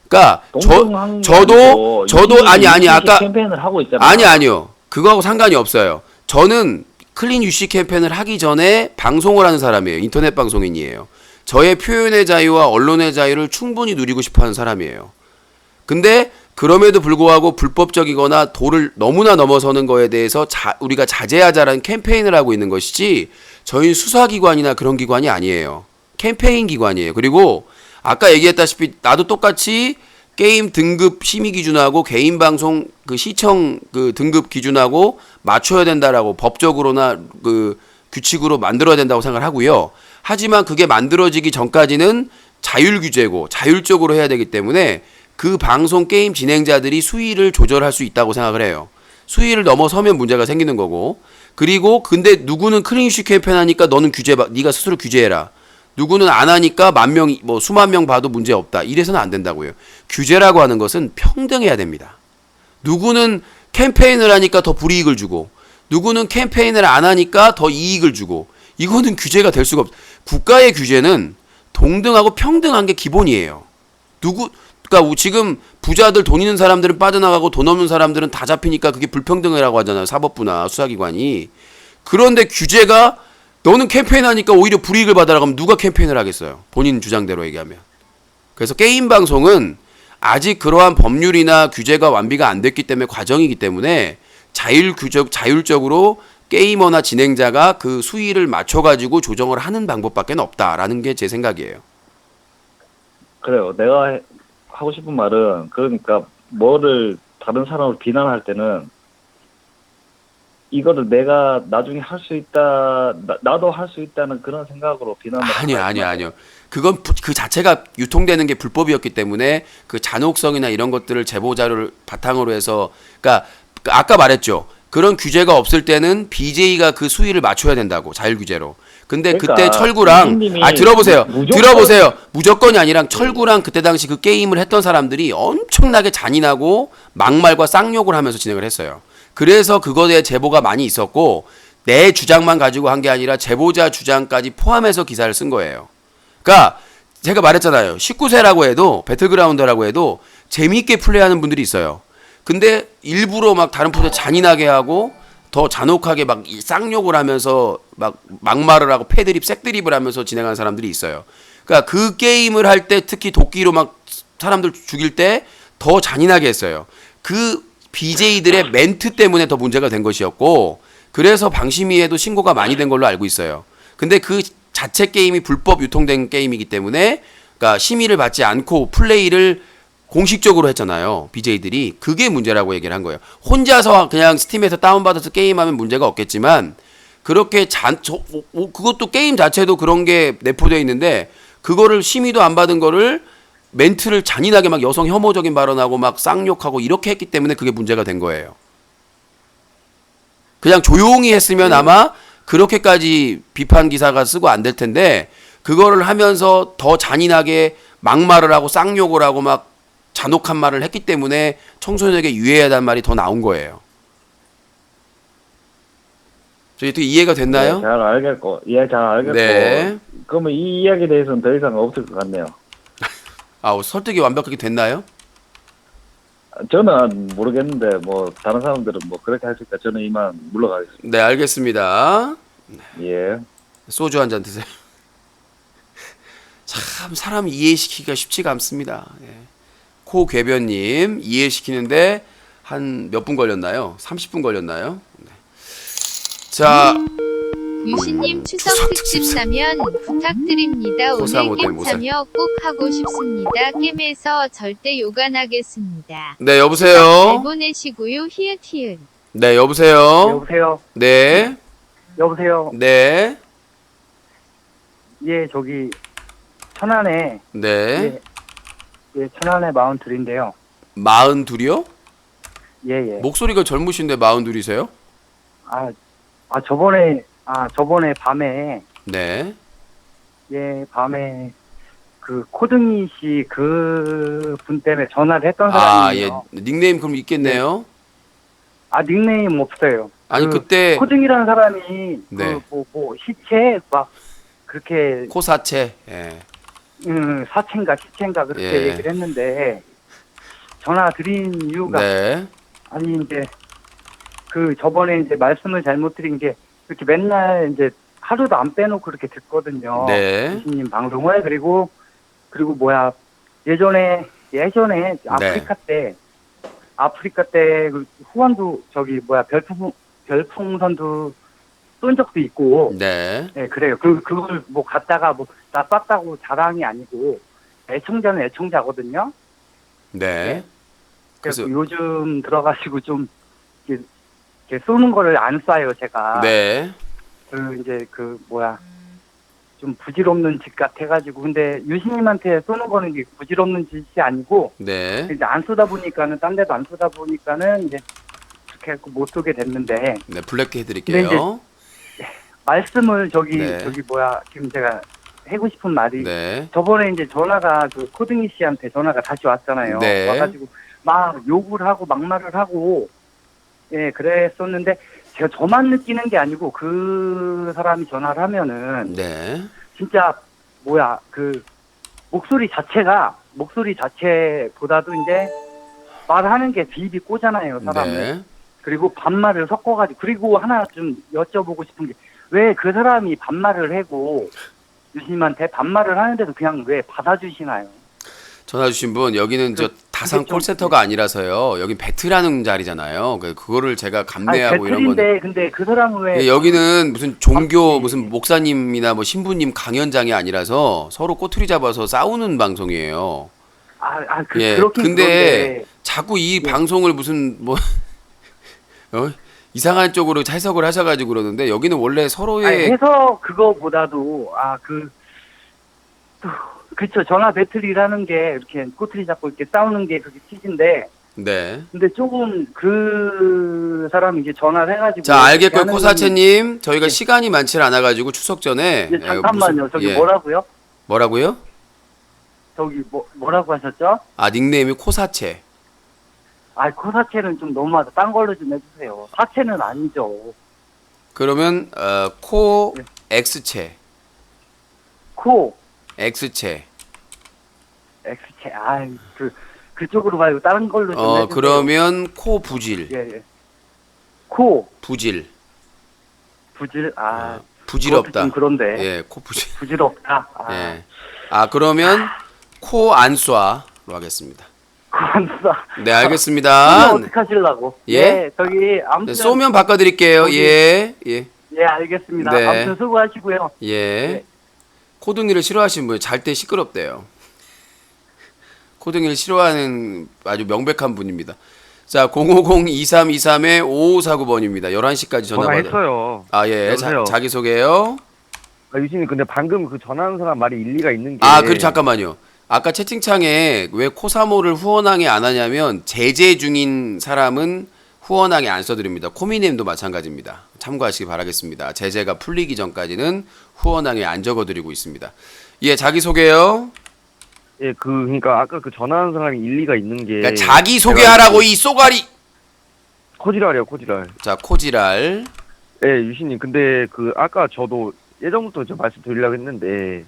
그러니까 저도 아니 아까 캠페인을 하고 있잖아. 아니요. 그거하고 상관이 없어요. 저는 클린 UC 캠페인을 하기 전에 방송을 하는 사람이에요. 인터넷 방송인이에요. 저의 표현의 자유와 언론의 자유를 충분히 누리고 싶어하는 사람이에요. 근데 그럼에도 불구하고 불법적이거나 도를 너무나 넘어서는 거에 대해서 우리가 자제하자라는 캠페인을 하고 있는 것이지 저희는 수사기관이나 그런 기관이 아니에요. 캠페인 기관이에요. 그리고 아까 얘기했다시피 나도 똑같이 게임 등급 심의 기준하고 개인 방송 그 시청 그 등급 기준하고 맞춰야 된다라고 법적으로나 그 규칙으로 만들어야 된다고 생각을 하고요. 하지만 그게 만들어지기 전까지는 자율 규제고 자율적으로 해야 되기 때문에 그 방송 게임 진행자들이 수위를 조절할 수 있다고 생각을 해요. 수위를 넘어서면 문제가 생기는 거고. 그리고 근데 누구는 클린슈 캠페인 하니까 너는 네가 스스로 규제해라. 누구는 안 하니까 만 명, 뭐 수만 명 봐도 문제 없다. 이래서는 안 된다고요. 규제라고 하는 것은 평등해야 됩니다. 누구는 캠페인을 하니까 더 불이익을 주고, 누구는 캠페인을 안 하니까 더 이익을 주고, 이거는 규제가 될 수가 국가의 규제는 동등하고 평등한 게 기본이에요. 그러니까 지금 부자들 돈 있는 사람들은 빠져나가고 돈 없는 사람들은 다 잡히니까 그게 불평등이라고 하잖아요. 사법부나 수사기관이. 그런데 규제가 너는 캠페인 하니까 오히려 불이익을 받아라 그러면 누가 캠페인을 하겠어요. 본인 주장대로 얘기하면. 그래서 게임 방송은 아직 그러한 법률이나 규제가 완비가 안 됐기 때문에 과정이기 때문에 자율적으로 게이머나 진행자가 그 수위를 맞춰가지고 조정을 하는 방법밖에 없다라는 게 제 생각이에요. 그래요. 내가 하고 싶은 말은 그러니까 뭐를 다른 사람을 비난할 때는 이거를 내가 나중에 할 수 있다, 나도 할 수 있다는 그런 생각으로 비난을 아니요. 그건 그 자체가 유통되는 게 불법이었기 때문에 그 잔혹성이나 이런 것들을 제보 자료를 바탕으로 해서 그러니까 아까 말했죠. 그런 규제가 없을 때는 BJ가 그 수위를 맞춰야 된다고 자율 규제로. 근데 그러니까 그때 철구랑 들어보세요. 무조건이 아니라 철구랑 그때 당시 그 게임을 했던 사람들이 엄청나게 잔인하고 막말과 쌍욕을 하면서 진행을 했어요. 그래서 그거에 제보가 많이 있었고 내 주장만 가지고 한 게 아니라 제보자 주장까지 포함해서 기사를 쓴 거예요. 그러니까 제가 말했잖아요. 19세라고 해도 배틀그라운드라고 해도 재미있게 플레이하는 분들이 있어요. 근데 일부러 막 다른 분들 잔인하게 하고 더 잔혹하게 막 쌍욕을 하면서 막 막말을 하고 패드립, 색드립을 하면서 진행하는 사람들이 있어요. 그러니까 그 게임을 할 때 특히 도끼로 막 사람들 죽일 때 더 잔인하게 했어요. 그 BJ들의 멘트 때문에 더 문제가 된 것이었고 그래서 방심위에도 신고가 많이 된 걸로 알고 있어요. 근데 그 자체 게임이 불법 유통된 게임이기 때문에 그러니까 심의를 받지 않고 플레이를 공식적으로 했잖아요. BJ들이. 그게 문제라고 얘기를 한 거예요. 혼자서 그냥 스팀에서 다운받아서 게임하면 문제가 없겠지만 그렇게 그것도 게임 자체도 그런 게 내포되어 있는데 그거를 심의도 안 받은 거를 멘트를 잔인하게 막 여성 혐오적인 발언하고 막 쌍욕하고 이렇게 했기 때문에 그게 문제가 된 거예요. 그냥 조용히 했으면 아마 그렇게까지 비판 기사가 쓰고 안 될 텐데 그거를 하면서 더 잔인하게 막말을 하고 쌍욕을 하고 막 잔혹한 말을 했기 때문에 청소년에게 유해하다는 말이 더 나온 거예요. 저희 어떻게 이해가 됐나요? 네, 잘 알겠고. 네. 그러면 이 이야기에 대해서는 더 이상 없을 것 같네요. 설득이 완벽하게 됐나요? 저는 모르겠는데 뭐 다른 사람들은 뭐 그렇게 할 수 있다. 저는 이만 물러가겠습니다. 네, 알겠습니다. 예. 소주 한 잔 드세요. 참 사람 이해시키기가 쉽지가 않습니다. 예. 코괴변님 이해시키는데 한 몇 분 걸렸나요? 30분 걸렸나요? 네. 자, 유신님 추석 특집 사면 부탁드립니다. 오늘 게임 참여 꼭 하고 싶습니다. 게임에서 절대 욕 안 하겠습니다. 네, 여보세요. 잘 보내시고요. 히읗히읗. 네, 여보세요. 여보세요. 네, 여보세요. 네, 예, 저기 천안에 네. 예, 천안에 42인데요. 42이요? 예, 예. 목소리가 젊으신데 42이세요? 저번에 밤에 네. 예, 밤에 그 코등이 씨 그 분 때문에 전화를 했던 사람이에요. 예. 닉네임 그럼 있겠네요. 닉네임 없어요. 아니 그때 코등이라는 사람이 네. 뭐 시체 막 그렇게 코사체. 예. 사체인가 시체인가 그렇게 예. 얘기를 했는데 전화 드린 이유가 네. 아니 이제 그 저번에 이제 말씀을 잘못 드린 게 이렇게 맨날 이제 하루도 안 빼놓고 그렇게 듣거든요. 네. 유신님 방송을 그리고 뭐야 예전에 아프리카 때 그 후원도 별풍선도 쏜 적도 있고. 네. 네, 그래요. 그걸 뭐 갖다가 나 쐈다고 자랑이 아니고 애청자는 애청자거든요. 네. 그래서 요즘 들어가시고 좀 이렇게 쏘는 거를 안 쏴요, 제가. 네. 좀 부질없는 짓 같아가지고 근데 유신님한테 쏘는 거는 이게 부질없는 짓이 아니고 네. 이제 안 쏘다 보니까는 딴 데도 안 쏘다 보니까는 이제 그렇게 해서 못 쏘게 됐는데 네, 블랙 해드릴게요. 말씀을 네. 지금 제가 하고 싶은 말이 네. 저번에 이제 전화가 그 코등이 씨한테 전화가 다시 왔잖아요. 네. 와가지고 막 욕을 하고 막말을 하고 예 그랬었는데 제가 저만 느끼는 게 아니고 그 사람이 전화를 하면은 네. 진짜 그 목소리 자체보다도 이제 말하는 게 비입이 꼬잖아요 사람을. 네. 그리고 반말을 섞어가지고 그리고 하나 좀 여쭤보고 싶은 게 왜 그 사람이 반말을 하고 유신님한테 반말을 하는데도 그냥 왜 받아주시나요? 전화 주신 분 여기는 저 다산 콜센터가 아니라서요. 여기 배틀하는 자리잖아요. 그거를 제가 감내하고 이런 건데. 배틀인데 근데 그 사람은 왜 여기는 무슨 종교 무슨 목사님이나 뭐 신부님 강연장이 아니라서 서로 꼬투리 잡아서 싸우는 방송이에요. 그렇긴 근데 그런데 자꾸 이 방송을 무슨 뭐 이상한 쪽으로 해석을 하셔가지고 그러는데 여기는 원래 서로의 해서 그거보다도 그쵸 전화 배틀이라는 게 이렇게 꼬투리 잡고 이렇게 싸우는 게 그게 취지인데 네. 근데 조금 그 사람이 이제 전화를 해가지고 자 알겠고요 코사채님 저희가 시간이 많지 않아가지고 추석 전에 잠깐만요 저기 뭐라고요? 뭐라고요? 저기 뭐라고 하셨죠? 아 닉네임이 코사채. 코사체는 좀 너무하다. 딴 걸로 좀 해주세요. 사체는 아니죠. 그러면 코 X체. 코 X체. X체. 그쪽으로 말고 다른 걸로 좀 해주세요. 그러면 코 부질. 예. 코 부질. 부질없다. 좀 그런데. 예, 코 부질. 부질없다. 예. 그러면 코 안 쏴로 하겠습니다. 네, 알겠습니다. 어떻게 하시려고? 예? 저기 아무튼 쏘면 바꿔드릴게요. 예. 예, 알겠습니다. 네. 아무튼 수고하시고요. 예. 코등이를 싫어하시는 분, 잘 때 시끄럽대요. 코등이를 싫어하는 아주 명백한 분입니다. 자, 050-2323-5549번입니다. 11시까지 전화 받아요. 전화했어요. 예. 자기소개요. 유신님, 근데 방금 그 전화하는 사람 말이 일리가 있는 게. 그리고 잠깐만요. 아까 채팅창에 왜 코사모를 후원항에 안 하냐면 제재 중인 사람은 후원항에 안 써드립니다. 코미님도 마찬가지입니다. 참고하시기 바라겠습니다. 제재가 풀리기 전까지는 후원항에 안 적어드리고 있습니다. 예, 자기소개요. 예, 그러니까 아까 그 전화하는 사람이 일리가 있는 게. 그러니까 자기소개하라고 이 쏘가리. 코지랄이요, 코지랄. 자, 코지랄. 예, 유신님, 근데 아까 저도 예전부터 좀 말씀드리려고 했는데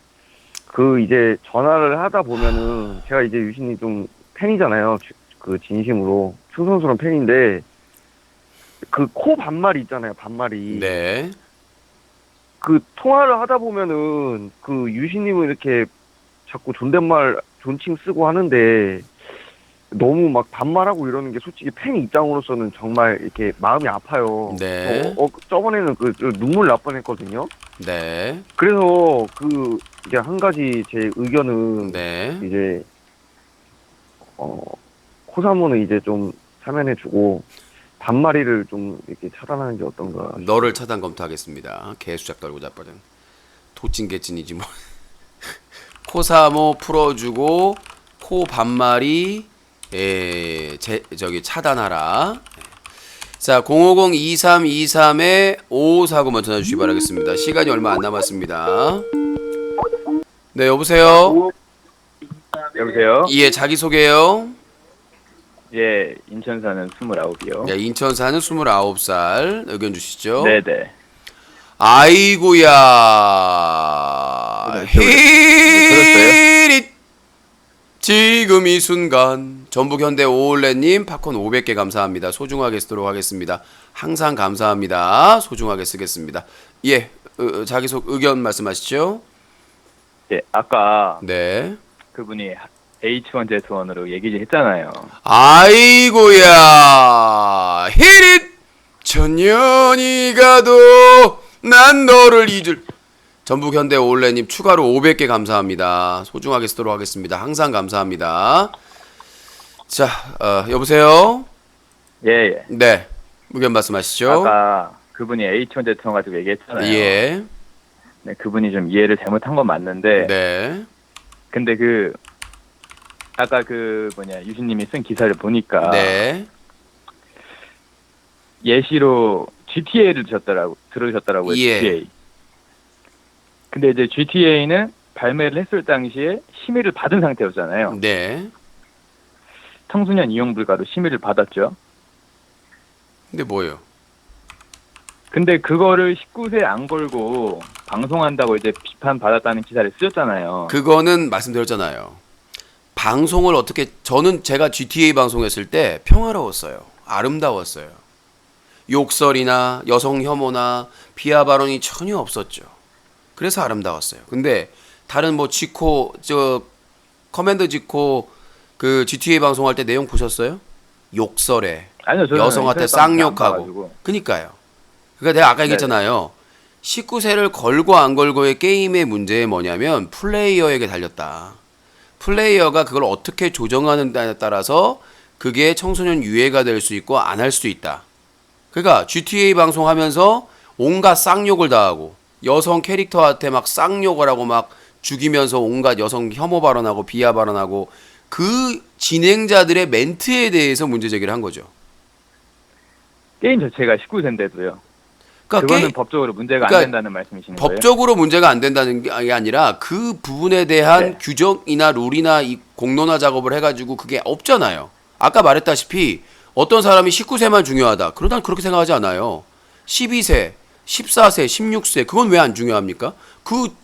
이제 전화를 하다 보면은 제가 이제 유신님 좀 팬이잖아요. 진심으로 충성스러운 팬인데 코 반말이 있잖아요. 반말이. 네. 통화를 하다 보면은 유신님은 이렇게 자꾸 존댓말 존칭 쓰고 하는데 너무 막 반말하고 이러는 게 솔직히 팬 입장으로서는 정말 이렇게 마음이 아파요. 네. 저번에는 눈물 날 뻔했거든요. 네. 그래서 이제 한 가지 제 의견은 네. 이제 코사모는 이제 좀 사면해주고 반마리를 좀 이렇게 차단하는 게 어떤가. 너를 차단 검토하겠습니다. 개수작 떨고 자빠진 도찐개찐이지 뭐. 코사모 풀어주고 코 반마리 차단하라. 자, 050-2323-5549번 전화 주시기 바라겠습니다. 시간이 얼마 안 남았습니다. 네, 여보세요? 여보세요? 예, 자기소개요. 예, 인천 사는 29이요. 네, 인천 사는 29살 의견 주시죠. 네네. 아이고야. 히릿 지금 이 순간 전북현대 오울레님 팝콘 500개 감사합니다. 소중하게 쓰도록 하겠습니다. 항상 감사합니다. 소중하게 쓰겠습니다. 예, 자기 의견 말씀하시죠. 예, 아까 네. 그분이 H1Z1으로 얘기 했잖아요. 아이고야 히릿 천년이 가도 난 너를 잊을. 전북현대 오울레님 추가로 500개 감사합니다. 소중하게 쓰도록 하겠습니다. 항상 감사합니다. 자, 여보세요? 예. 네. 의견 말씀하시죠. 아까 그분이 H1Z1 가지고 얘기했잖아요. 예. 네, 그분이 좀 이해를 잘못한 건 맞는데, 네. 근데 아까 유신님이 쓴 기사를 보니까, 네. 예시로 GTA를 들으셨더라고요, 예. GTA. 근데 이제 GTA는 발매를 했을 당시에 심의를 받은 상태였잖아요. 네. 청소년 이용 불가로 심의를 받았죠. 근데 뭐예요? 근데 그거를 19세 안 걸고 방송한다고 이제 비판받았다는 기사를 쓰셨잖아요. 그거는 말씀드렸잖아요. 방송을 어떻게 제가 GTA 방송했을 때 평화로웠어요. 아름다웠어요. 욕설이나 여성 혐오나 비하 발언이 전혀 없었죠. 그래서 아름다웠어요. 근데 다른 커맨드 지코 그 GTA 방송할 때 내용 보셨어요? 욕설에 아니요, 저는 여성한테 인터넷 방송 안 쌍욕하고. 봐가지고. 그니까요. 그러니까 내가 아까 얘기했잖아요. 19세를 걸고 안 걸고의 게임의 문제에 뭐냐면 플레이어에게 달렸다. 플레이어가 그걸 어떻게 조정하는냐에 따라서 그게 청소년 유해가 될 수 있고 안 할 수도 있다. 그러니까 GTA 방송하면서 온갖 쌍욕을 당하고 여성 캐릭터한테 막 쌍욕을 하고 막 죽이면서 온갖 여성 혐오 발언하고 비하 발언하고 그 진행자들의 멘트에 대해서 문제 제기를 한 거죠. 게임 자체가 19세인데도요. 그러니까 그거는 법적으로 문제가 안 된다는 말씀이신 거예요? 법적으로 문제가 안 된다는 게 아니라 그 부분에 대한 네. 규정이나 룰이나 이 공론화 작업을 해가지고 그게 없잖아요. 아까 말했다시피 어떤 사람이 19세만 중요하다. 그러다 그렇게 생각하지 않아요. 12세, 14세, 16세 그건 왜 안 중요합니까? 그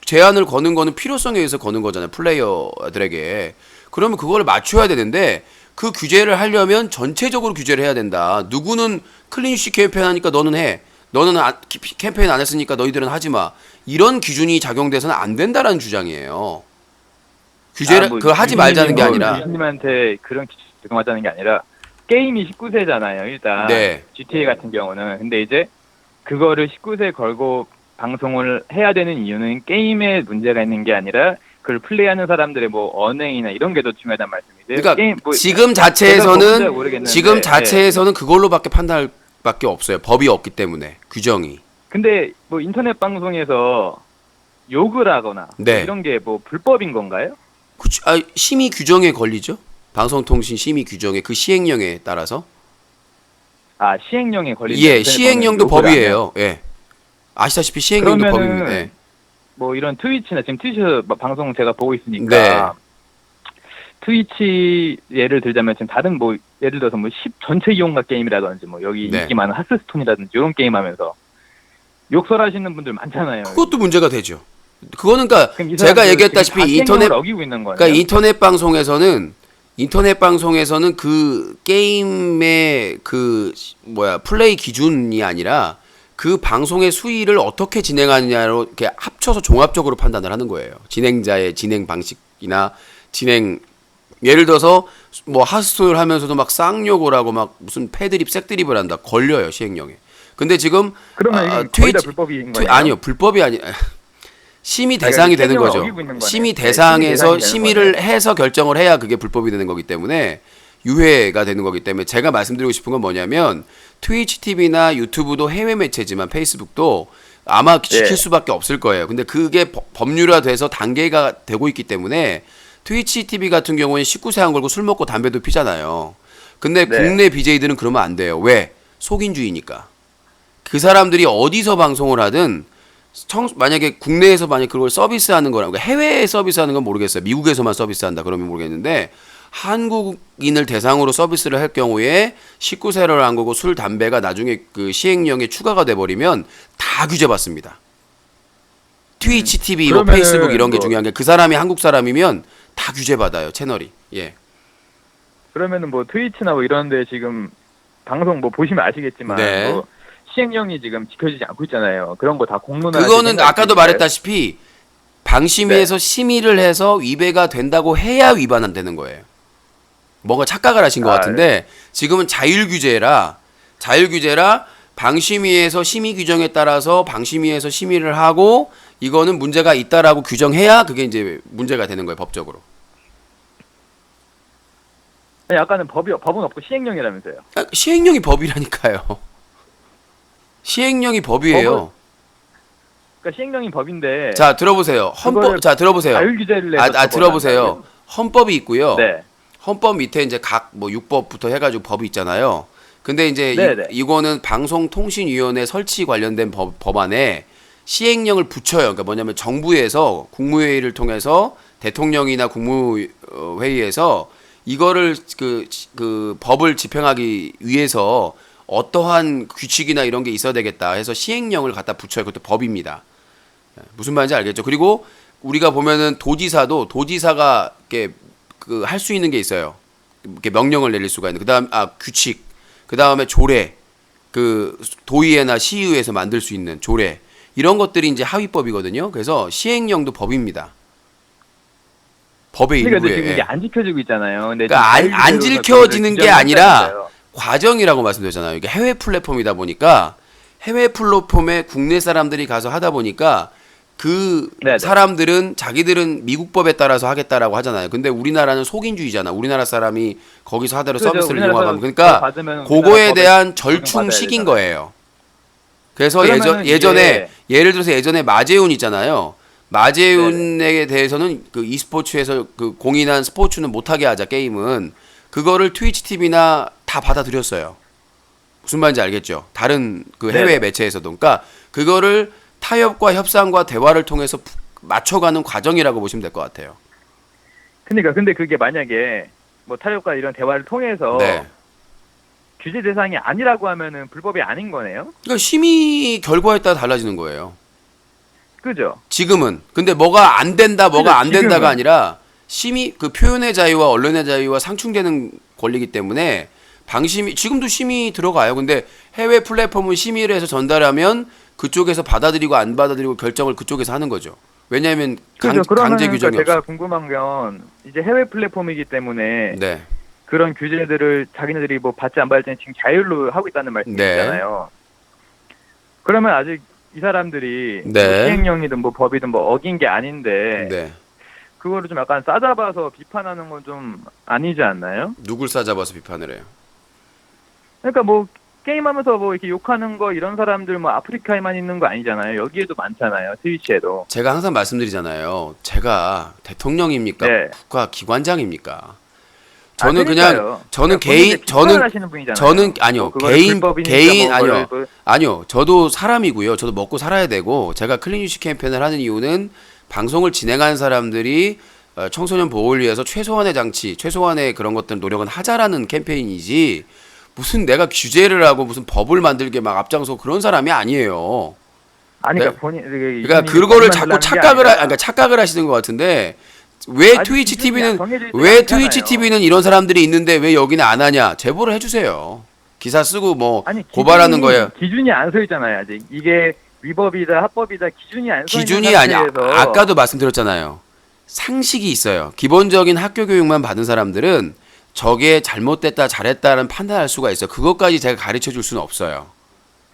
제한을 거는 거는 필요성에 의해서 거는 거잖아요. 플레이어들에게. 그러면 그걸 맞춰야 되는데 그 규제를 하려면 전체적으로 규제를 해야 된다. 누구는 클린시 캠페인 하니까 너는 해. 너는 캠페인 안 했으니까 너희들은 하지 마. 이런 기준이 작용돼서는 안 된다라는 주장이에요. 규제를 그거 하지 말자는 게 아니라. 유신님한테 그런 기준 적용하자는 게 아니라 게임이 19세잖아요. 일단 네. GTA 같은 경우는. 근데 이제 그거를 19세 걸고 방송을 해야 되는 이유는 게임에 문제가 있는 게 아니라 그걸 플레이하는 사람들의 뭐 언행이나 이런 게 더 중요하다는 말씀이세요. 그러니까 게임, 지금 자체에서는 그걸로밖에 판단할 밖에 없어요. 법이 없기 때문에 규정이. 근데 뭐 인터넷 방송에서 욕을 하거나 네. 이런 게 뭐 불법인 건가요? 심의 규정에 걸리죠. 방송통신 심의 규정에 그 시행령에 따라서. 아, 시행령에 걸리는. 예, 시행령도 법이에요. 예. 아시다시피 시행령도 법입니다. 예. 뭐 이런 트위치나 지금 트위치 방송 제가 보고 있으니까 네. 트위치 예를 들자면 지금 다른 뭐 예를 들어서 뭐 10 전체 이용가 게임이라든지 뭐 여기 네. 인기 많은 하스스톤이라든지 이런 게임 하면서 욕설하시는 분들 많잖아요. 그것도 문제가 되죠. 그거는 그러니까 그럼 이 제가 사람들 얘기했다시피 지금 시행령을 어기고 있는 거네요. 그러니까 인터넷 방송에서는 그 게임의 플레이 기준이 아니라 그 방송의 수위를 어떻게 진행하느냐로 이렇게 합쳐서 종합적으로 판단을 하는 거예요. 진행자의 진행 방식이나 예를 들어서 뭐 하스톤을 하면서도 막 쌍욕을 하고 막 무슨 패드립 색드립을 한다. 걸려요, 시행령에. 근데 지금 그러면 이건 거의 다 불법인 거예요? 아니요, 불법이 아니. 심의 대상이 되는 거죠. 심의 대상에서 심의를 해서 결정을 해야 그게 불법이 되는 거기 때문에 유해가 되는 거기 때문에 제가 말씀드리고 싶은 건 뭐냐면 트위치 TV나 유튜브도 해외 매체지만 페이스북도 아마 지킬 수밖에 없을 거예요. 근데 그게 법률화돼서 단계가 되고 있기 때문에 트위치 TV 같은 경우는 19세 안 걸고 술 먹고 담배도 피잖아요. 근데 국내 BJ들은 그러면 안 돼요. 왜? 속인주의니까. 그 사람들이 어디서 방송을 하든 만약에 국내에서 만약 그걸 서비스하는 거라고 해외에 서비스하는 건 모르겠어요. 미국에서만 서비스한다 그러면 모르겠는데 한국인을 대상으로 서비스를 할 경우에 19세를 안 거고 술, 담배가 나중에 그 시행령에 추가가 돼버리면 다 규제받습니다. 트위치 TV, 뭐 페이스북 이런 게 중요한 게 그 사람이 한국 사람이면 다 규제받아요. 채널이. 예. 그러면은 뭐 트위치나 뭐 이런데 지금 방송 뭐 보시면 아시겠지만 네. 뭐 시행령이 지금 지켜지지 않고 있잖아요. 그런 거 다 공론화. 그거는 아까도 말했다시피 방심위에서 심의를 해서 위배가 된다고 해야 위반 안 되는 거예요. 뭔가 착각을 하신 것 같은데 지금은 자율규제라 방심위에서 심의 규정에 따라서 방심위에서 심의를 하고 이거는 문제가 있다라고 규정해야 그게 이제 문제가 되는 거예요, 법적으로. 아까는 법은 없고 시행령이라면서요. 시행령이 법이라니까요. 시행령이 법이에요. 그러니까 시행령이 법인데. 자, 들어보세요. 그거를 들어보세요. 자율 규제를 내서 들어보세요. 헌법이 있고요. 네. 헌법 밑에 이제 각 뭐 6법부터 해가지고 법이 있잖아요. 근데 이제 네네. 이거는 방송통신위원회 설치 관련된 법안에 시행령을 붙여요. 그러니까 뭐냐면 정부에서 국무회의를 통해서 대통령이나 국무회의에서 이거를 그 법을 집행하기 위해서 어떠한 규칙이나 이런 게 있어야 되겠다 해서 시행령을 갖다 붙여요. 그것도 법입니다. 무슨 말인지 알겠죠? 그리고 우리가 보면은 도지사가 이렇게 그 할 수 있는 게 있어요. 이렇게 명령을 내릴 수가 있는. 그다음 규칙. 그다음에 조례. 그 도의회나 시의회에서 만들 수 있는 조례. 이런 것들이 이제 하위법이거든요. 그래서 시행령도 법입니다. 법의 그러니까 일부에. 지금 이게 안 지켜지고 있잖아요. 근데 그러니까 안 지켜지는 게 아니라 과정이라고 말씀드렸잖아요. 이게 해외 플랫폼이다 보니까 해외 플랫폼에 국내 사람들이 가서 하다 보니까 그 네네. 사람들은 자기들은 미국 법에 따라서 하겠다라고 하잖아요. 근데 우리나라는 속인주의잖아. 우리나라 사람이 거기서 하더라도 그죠. 서비스를 우리나라에서 이용하면 그러니까 받으면 그거에 우리나라 대한 법에 절충식인 적용받아야 거예요. 그래서 그러면은 예전에 이게- 예를 들어서 예전에 마재훈 있잖아요. 마재훈에 대해서는 그 e스포츠에서 그 공인한 스포츠는 못하게 하자 게임은 그거를 트위치 TV나 다 받아들였어요. 무슨 말인지 알겠죠? 다른 그 해외 네네. 매체에서도. 그러니까 그거를 타협과 협상과 대화를 통해서 맞춰가는 과정이라고 보시면 될 것 같아요. 그러니까 근데 그게 만약에 뭐 타협과 이런 대화를 통해서 네. 규제 대상이 아니라고 하면은 불법이 아닌 거네요. 그러니까 심의 결과에 따라 달라지는 거예요. 그죠? 지금은. 근데 뭐가 안 된다, 뭐가 그죠, 안 된다가 지금은. 아니라 심의 그 표현의 자유와 언론의 자유와 상충되는 권리이기 때문에 방심이 지금도 심의 들어가요. 근데 해외 플랫폼은 심의를 해서 전달하면 그쪽에서 받아들이고 안 받아들이고 결정을 그쪽에서 하는 거죠. 왜냐하면 그죠. 그러면 강제 규정이 제가 없어. 궁금한 건 이제 해외 플랫폼이기 때문에 네. 그런 규제들을 자기네들이 뭐 받지 안 받을지는 지금 자율로 하고 있다는 말씀이잖아요. 그러면 아직 이 사람들이 네. 뭐 시행령이든 뭐 법이든 뭐 어긴 게 아닌데 네. 그거를 좀 약간 싸잡아서 비판하는 건 좀 아니지 않나요? 누굴 싸잡아서 비판을 해요? 그러니까 뭐 게임하면서 뭐 이렇게 욕하는 거 이런 사람들 뭐 아프리카에만 있는 거 아니잖아요. 여기에도 많잖아요. 트위치에도. 제가 항상 말씀드리잖아요. 제가 대통령입니까? 네. 국가 기관장입니까? 저는 그러니까요. 저는 그러니까 본인이 개인 비판을 하시는 분이잖아요. 저는 아니요. 뭐 그거를 불법이니까 뭐 아니요. 그걸 아니요. 저도 사람이고요. 저도 먹고 살아야 되고 제가 클린 뉴스 캠페인을 하는 이유는 방송을 진행하는 사람들이 청소년 보호를 위해서 최소한의 장치, 최소한의 그런 것들 노력은 하자라는 캠페인이지 무슨 내가 규제를 하고 무슨 법을 만들게 막 앞장서 그런 사람이 아니에요. 아니 네. 그러니까 본인 그러니까 그거를 자꾸 착각을 하시는 것 같은데 왜 아니, 트위치 기준이 TV는 정해져 있지 왜 않잖아요. 트위치 TV는 이런 사람들이 있는데 왜 여기는 안 하냐 제보를 해주세요. 기사 쓰고 뭐 아니, 고발하는 거예요. 기준이 안 서 있잖아요. 아직 이게 위법이다 합법이다 기준이 안 서 있는 기준이 아니야. 상태에서 아까도 말씀드렸잖아요. 상식이 있어요. 기본적인 학교 교육만 받은 사람들은 저게 잘못됐다 잘했다는 판단할 수가 있어요. 그것까지 제가 가르쳐 줄 수는 없어요.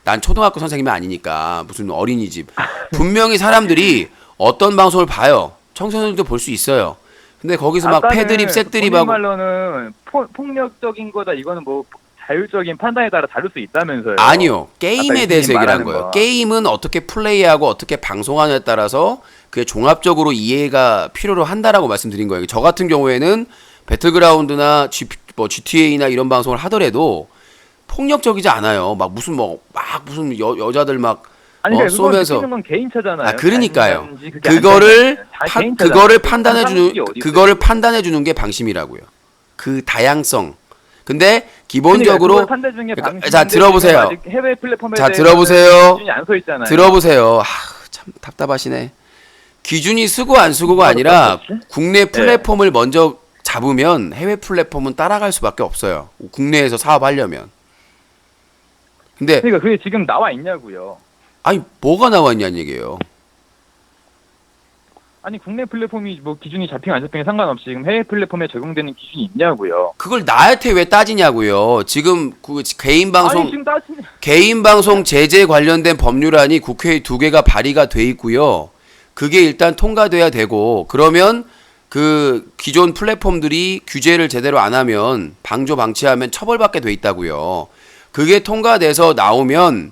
난 초등학교 선생님이 아니니까 무슨 어린이집. 분명히 사람들이 어떤 방송을 봐요. 청소년들도 볼 수 있어요. 근데 거기서 막 아까는 패드립, 본인 색드립하고 말로는 폭력적인 거다 이거는 뭐 자율적인 판단에 따라 다를 수 있다면서요. 아니요. 아까 게임에 대해서 유진님 얘기를 한 말하는 거예요. 거. 게임은 어떻게 플레이하고 어떻게 방송하느냐에 따라서 그게 종합적으로 이해가 필요로 한다라고 말씀드린 거예요. 저 같은 경우에는 배틀그라운드나 GTA나 이런 방송을 하더라도 폭력적이지 않아요. 막 무슨 무슨 여자들 막 아니 그러니까 그건 쏘면서 느끼는 건 개인차잖아요. 그러니까요. 자신인지 그게 안 그거를 자신인지 다 개인차잖아요. 그거를 상식이 그거를 판단해 주는 게 방심이라고요. 그 다양성. 근데 기본적으로 자 들어보세요. 해외 플랫폼에 자 들어보세요. 기준이 안 서 있잖아요. 들어보세요. 참 답답하시네. 기준이 쓰고 안 쓰고가 아니라 국내 플랫폼을 먼저 잡으면 해외 플랫폼은 따라갈 수밖에 없어요. 국내에서 사업하려면. 근데 그러니까 그게 지금 나와 있냐고요. 아니 뭐가 나와 있냐는 얘기예요. 아니 국내 플랫폼이 뭐 기준이 잡히고 안 잡히는 상관없이 지금 해외 플랫폼에 적용되는 기준이 있냐고요. 그걸 나한테 왜 따지냐고요. 지금 그 개인 방송 아니 지금 따지는 개인 방송 제재 관련된 법률안이 국회에 2개가 발의가 돼 있고요. 그게 일단 통과돼야 되고 그러면 그 기존 플랫폼들이 규제를 제대로 안 하면 방조방치하면 처벌받게 돼 있다고요. 그게 통과돼서 나오면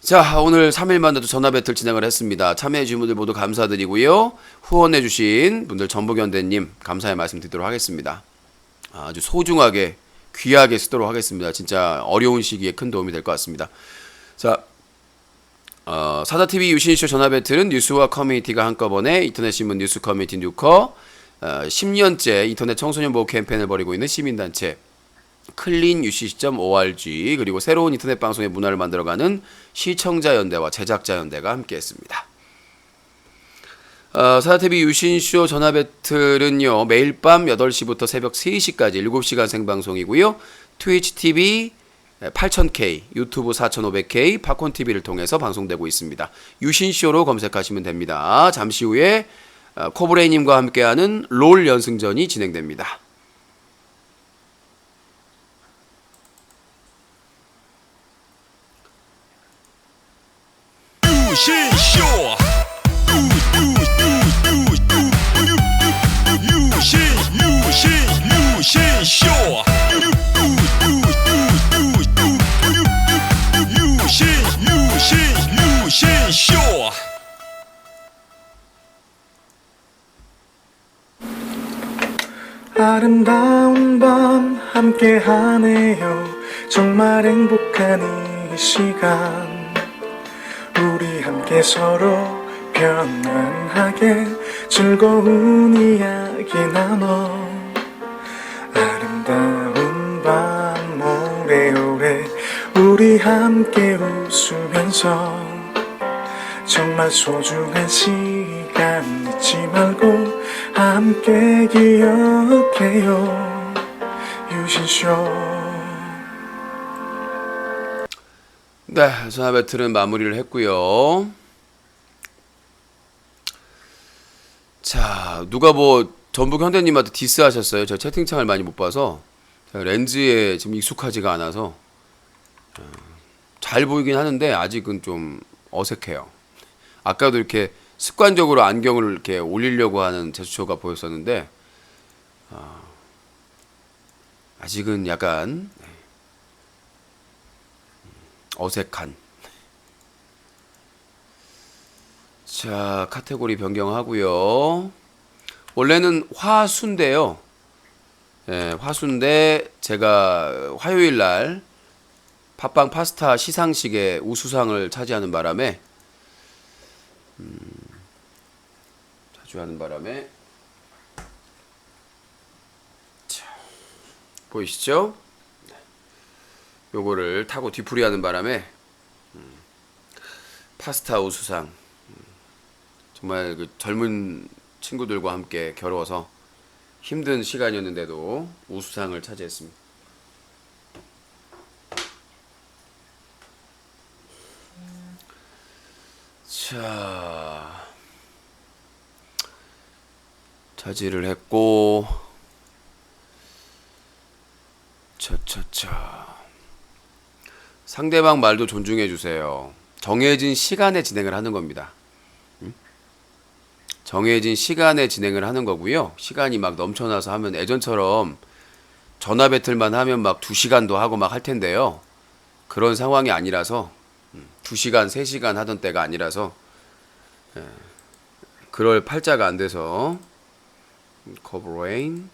자, 오늘 3일 만에도 전화 배틀 진행을 했습니다. 참여해주신 분들 모두 감사드리고요. 후원해주신 분들 전북연대님 감사의 말씀 드리도록 하겠습니다. 아주 소중하게 귀하게 쓰도록 하겠습니다. 진짜 어려운 시기에 큰 도움이 될 것 같습니다. 자, 사자TV 유신쇼 전화 배틀은 뉴스와 커뮤니티가 한꺼번에 인터넷 신문 뉴스 커뮤니티 뉴커 10년째 인터넷 청소년 보호 캠페인을 벌이고 있는 시민단체 cleanucc.org 그리고 새로운 인터넷 방송의 문화를 만들어가는 시청자연대와 제작자연대가 함께했습니다. 사자TV 유신쇼 전화 배틀은요 매일 밤 8시부터 새벽 3시까지 7시간 생방송이고요. 트위치TV 8000K, 유튜브 4500K, 팝콘TV를 통해서 방송되고 있습니다. 유신쇼로 검색하시면 됩니다. 잠시 후에 코브레이님과 함께하는 롤 연승전이 진행됩니다. 유신쇼 유신쇼 유신쇼 아름다운 밤 함께하네요. 정말 행복한 이 시간 우리 함께 서로 편안하게 즐거운 이야기 나눠 아름다운 밤 오래오래 우리 함께 웃으면서 정말 소중한 시간 잊지 말고 함께 기억해요. 유신쇼. 네, 전화 배틀은 마무리를 했고요. 자, 누가 뭐 전북 현대님한테 디스하셨어요. 제가 채팅창을 많이 못 봐서 제가 렌즈에 지금 익숙하지가 않아서 잘 보이긴 하는데 아직은 좀 어색해요. 아까도 이렇게 습관적으로 안경을 이렇게 올리려고 하는 제스처가 보였었는데 아직은 약간 어색한. 자, 카테고리 변경하고요. 원래는 화수인데요. 네, 화수인데 제가 화요일 날 팟빵 파스타 시상식에 우수상을 차지하는 바람에 자, 보이시죠? 요거를 타고 뒤풀이하는 바람에 파스타 우수상 정말 그 젊은 친구들과 함께 겨루어서 힘든 시간이었는데도 우수상을 차지했습니다. 자, 차지를 했고 상대방 말도 존중해 주세요. 정해진 시간에 진행을 하는 겁니다. 정해진 시간에 진행을 하는 거고요. 시간이 막 넘쳐나서 하면 예전처럼 전화 배틀만 하면 막 2시간도 하고 막 할 텐데요. 그런 상황이 아니라서 2시간, 3시간 하던 때가 아니라서 그럴 팔자가 안 돼서 커브레인